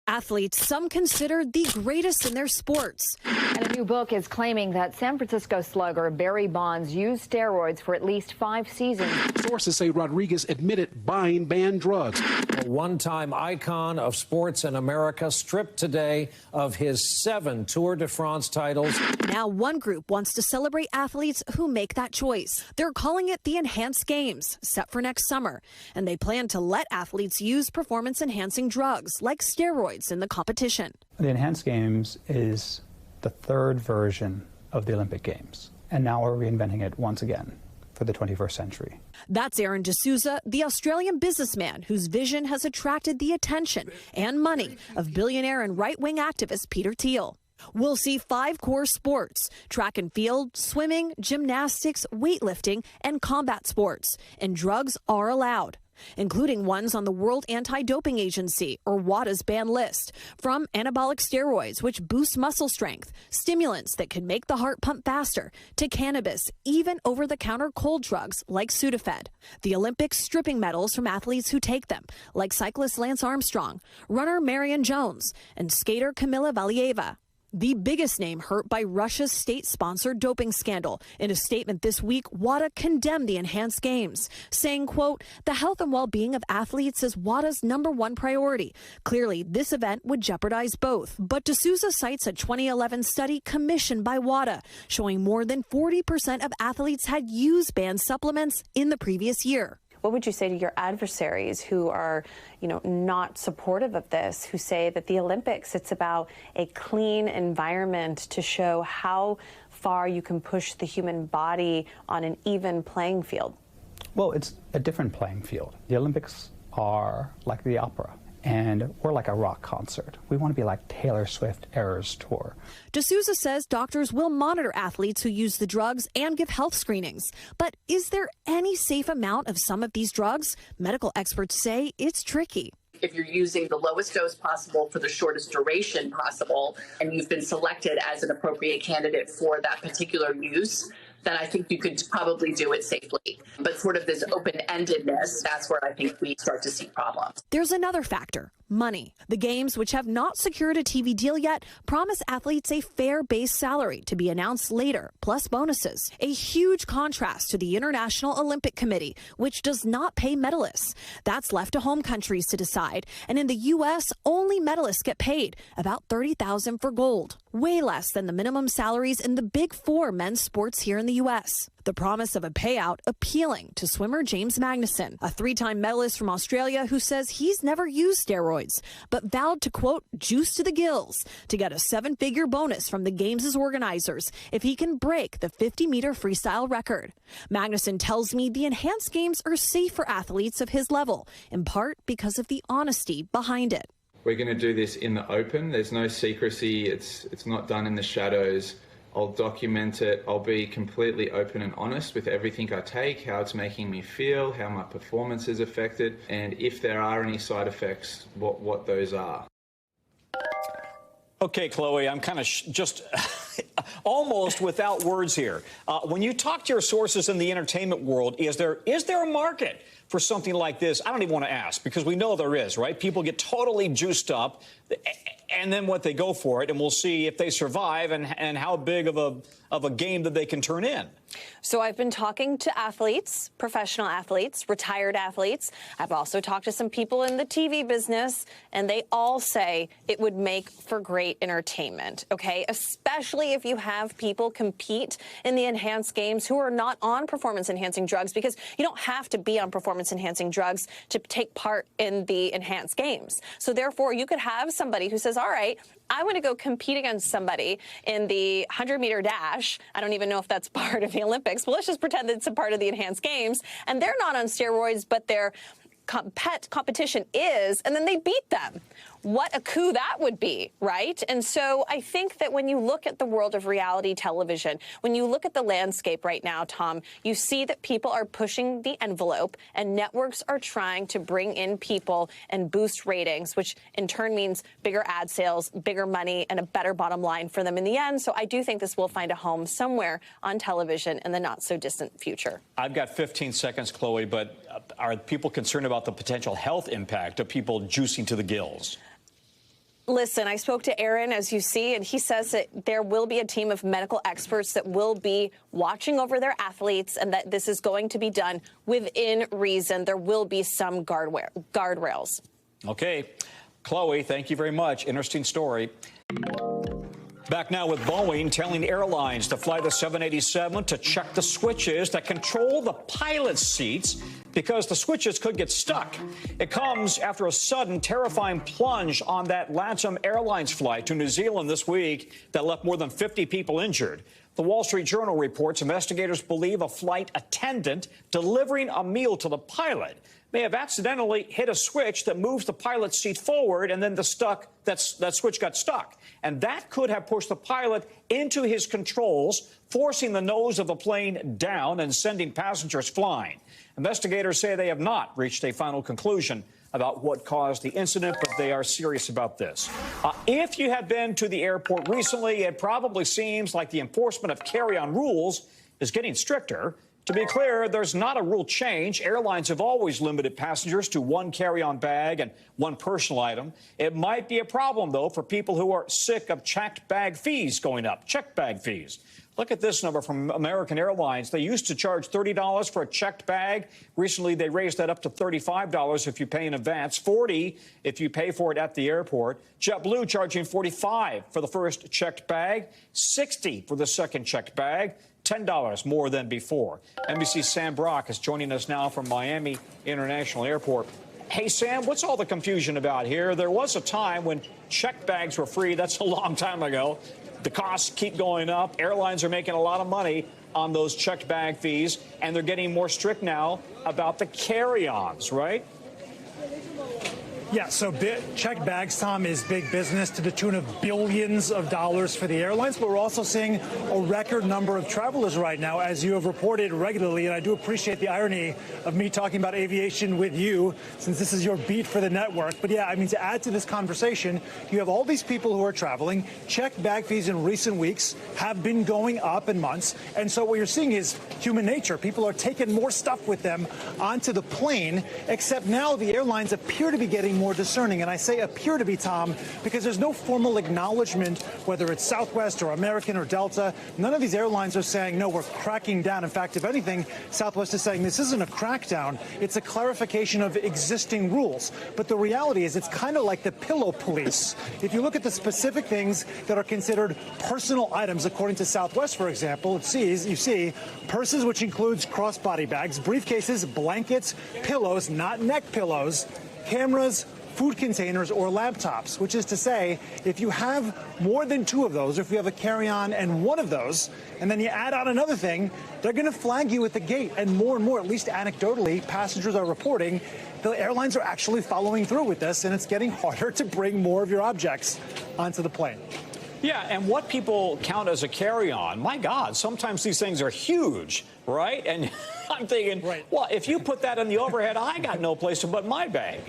Athletes, some considered the greatest in their sports. And a new book is claiming that San Francisco slugger Barry Bonds used steroids for at least 5 seasons. Sources say Rodriguez admitted buying banned drugs. A one-time icon of sports in America stripped today of his 7 Tour de France titles. Now one group wants to celebrate athletes who make that choice. They're calling it the Enhanced Games, set for next summer. And they plan to let athletes use performance-enhancing drugs like steroids in the competition. The Enhanced Games is the 3rd version of the Olympic Games, and now we're reinventing it once again for the 21st century. That's Aaron D'Souza, the Australian businessman whose vision has attracted the attention and money of billionaire and right-wing activist Peter Thiel. We'll see 5 core sports: track and field, swimming, gymnastics, weightlifting, and combat sports. And drugs are allowed, including ones on the World Anti-Doping Agency, or WADA's ban list, from anabolic steroids, which boost muscle strength, stimulants that can make the heart pump faster, to cannabis, even over-the-counter cold drugs like Sudafed. The Olympics stripping medals from athletes who take them, like cyclist Lance Armstrong, runner Marion Jones, and skater Kamila Valieva. The biggest name hurt by Russia's state-sponsored doping scandal. In a statement this week, WADA condemned the enhanced games, saying, quote, "The health and well-being of athletes is WADA's #1 priority. Clearly, this event would jeopardize both." But D'Souza cites a 2011 study commissioned by WADA, showing more than 40% of athletes had used banned supplements in the previous year. What would you say to your adversaries who are, not supportive of this, who say that the Olympics, it's about a clean environment to show how far you can push the human body on an even playing field? Well, it's a different playing field. The Olympics are like the opera, and we're like a rock concert. We want to be like Taylor Swift Eras Tour. D'Souza says doctors will monitor athletes who use the drugs and give health screenings. But is there any safe amount of some of these drugs? Medical experts say it's tricky. If you're using the lowest dose possible for the shortest duration possible, and you've been selected as an appropriate candidate for that particular use, then I think you could probably do it safely. But sort of this open-endedness, that's where I think we start to see problems. There's another factor: money. The games, which have not secured a TV deal yet, promise athletes a fair base salary to be announced later, plus bonuses. A huge contrast to the International Olympic Committee, which does not pay medalists. That's left to home countries to decide. And in the U.S., only medalists get paid, about $30,000 for gold, way less than the minimum salaries in the Big Four men's sports here in the U.S. The promise of a payout appealing to swimmer James Magnuson, a 3-time medalist from Australia who says he's never used steroids, but vowed to, quote, juice to the gills to get a 7-figure bonus from the Games' organizers if he can break the 50-meter freestyle record. Magnuson tells me the enhanced games are safe for athletes of his level, in part because of the honesty behind it. We're going to do this in the open. There's no secrecy. It's not done in the shadows. I'll document it. I'll be completely open and honest with everything I take, how it's making me feel, how my performance is affected, and if there are any side effects, what those are. Okay, Chloe, I'm kind of just almost without words here. When you talk to your sources in the entertainment world, is there a market for something like this? I don't even want to ask, because we know there is, right? People get totally juiced up, and then what, they go for it, and we'll see if they survive and how big of a game that they can turn in. So I've been talking to athletes, professional athletes, retired athletes. I've also talked to some people in the TV business, and they all say it would make for great entertainment, okay? Especially if you have people compete in the enhanced games who are not on performance-enhancing drugs, because you don't have to be on performance-enhancing drugs to take part in the enhanced games. So therefore, you could have somebody who says, all right, I want to go compete against somebody in the 100-meter dash. I don't even know if that's part of the Olympics, but let's just pretend that it's a part of the enhanced games. And they're not on steroids, but their competition is, and then they beat them. What a coup that would be, right? And so I think that when you look at the world of reality television, when you look at the landscape right now, Tom, you see that people are pushing the envelope, and networks are trying to bring in people and boost ratings, which in turn means bigger ad sales, bigger money, and a better bottom line for them in the end. So I do think this will find a home somewhere on television in the not-so-distant future. I've got 15 seconds, Chloe, but are people concerned about the potential health impact of people juicing to the gills? Listen, I spoke to Aaron, as you see, and he says that there will be a team of medical experts that will be watching over their athletes, and that this is going to be done within reason. There will be some guardrails. Okay. Chloe, thank you very much. Interesting story. Back now with Boeing telling airlines to fly the 787 to check the switches that control the pilot's seats, because the switches could get stuck. It comes after a sudden, terrifying plunge on that LATAM Airlines flight to New Zealand this week that left more than 50 people injured. The Wall Street Journal reports investigators believe a flight attendant delivering a meal to the pilot may have accidentally hit a switch that moves the pilot's seat forward, and then that switch got stuck. And that could have pushed the pilot into his controls, forcing the nose of the plane down and sending passengers flying. Investigators say they have not reached a final conclusion about what caused the incident, but they are serious about this. If you have been to the airport recently, it probably seems like the enforcement of carry-on rules is getting stricter. To be clear, there's not a rule change. Airlines have always limited passengers to one carry-on bag and one personal item. It might be a problem, though, for people who are sick of checked bag fees going up. Checked bag fees. Look at this number from American Airlines. They used to charge $30 for a checked bag. Recently, they raised that up to $35 if you pay in advance, $40 if you pay for it at the airport. JetBlue charging $45 for the first checked bag, $60 for the second checked bag. $10 more than before. NBC's Sam Brock is joining us now from Miami International Airport. Hey, Sam, what's all the confusion about here? There was a time when checked bags were free. That's a long time ago. The costs keep going up. Airlines are making a lot of money on those checked bag fees, and they're getting more strict now about the carry-ons, right? Yeah, so checked bags, Tom, is big business to the tune of billions of dollars for the airlines, but we're also seeing a record number of travelers right now, as you have reported regularly, and I do appreciate the irony of me talking about aviation with you, since this is your beat for the network. But yeah, I mean, to add to this conversation, you have all these people who are traveling. Checked bag fees in recent weeks have been going up in months, and so what you're seeing is human nature. People are taking more stuff with them onto the plane, except now the airlines appear to be getting more discerning. And I say appear to be, Tom, because there's no formal acknowledgement, whether it's Southwest or American or Delta. None of these airlines are saying, no, we're cracking down. In fact, if anything, Southwest is saying this isn't a crackdown. It's a clarification of existing rules. But the reality is it's kind of like the pillow police. If you look at the specific things that are considered personal items, according to Southwest, for example, you see purses, which includes crossbody bags, briefcases, blankets, pillows, not neck pillows, cameras, food containers, or laptops, which is to say, if you have more than two of those, or if you have a carry-on and one of those, and then you add on another thing, they're going to flag you at the gate. And more, at least anecdotally, passengers are reporting the airlines are actually following through with this, and it's getting harder to bring more of your objects onto the plane. Yeah, and what people count as a carry-on, my God, sometimes these things are huge, right? And I'm thinking, well, if you put that in the overhead, I got no place to put my bag.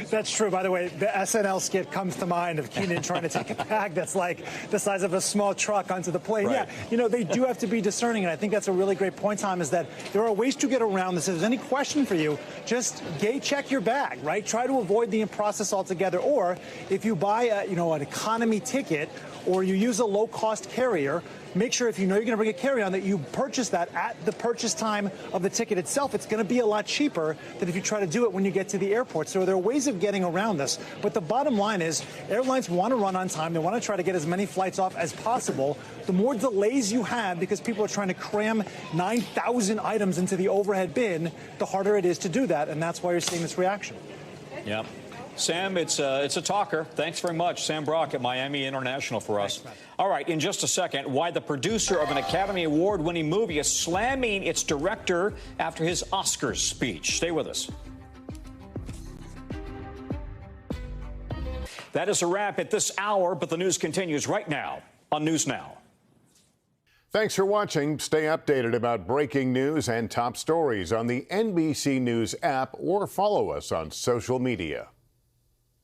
That's true. By the way, the SNL skit comes to mind of Keenan trying to take a bag that's like the size of a small truck onto the plane. Right. Yeah, you know, they do have to be discerning, and I think that's a really great point, Tom, is that there are ways to get around this. If there's any question for you, just gate check your bag, right? Try to avoid the process altogether. Or if you buy an economy ticket or you use a low-cost carrier, make sure if you know you're going to bring a carry-on that you purchase that at the purchase time of the ticket itself. It's going to be a lot cheaper than if you try to do it when you get to the airport. So there are ways of getting around this. But the bottom line is airlines want to run on time. They want to try to get as many flights off as possible. The more delays you have because people are trying to cram 9,000 items into the overhead bin, the harder it is to do that. And that's why you're seeing this reaction. Yep. Sam, it's a talker. Thanks very much. Sam Brock at Miami International for us. Thanks, all right, in just a second, why the producer of an Academy Award-winning movie is slamming its director after his Oscars speech. Stay with us. That is a wrap at this hour, but the news continues right now on News Now. Thanks for watching. Stay updated about breaking news and top stories on the NBC News app or follow us on social media.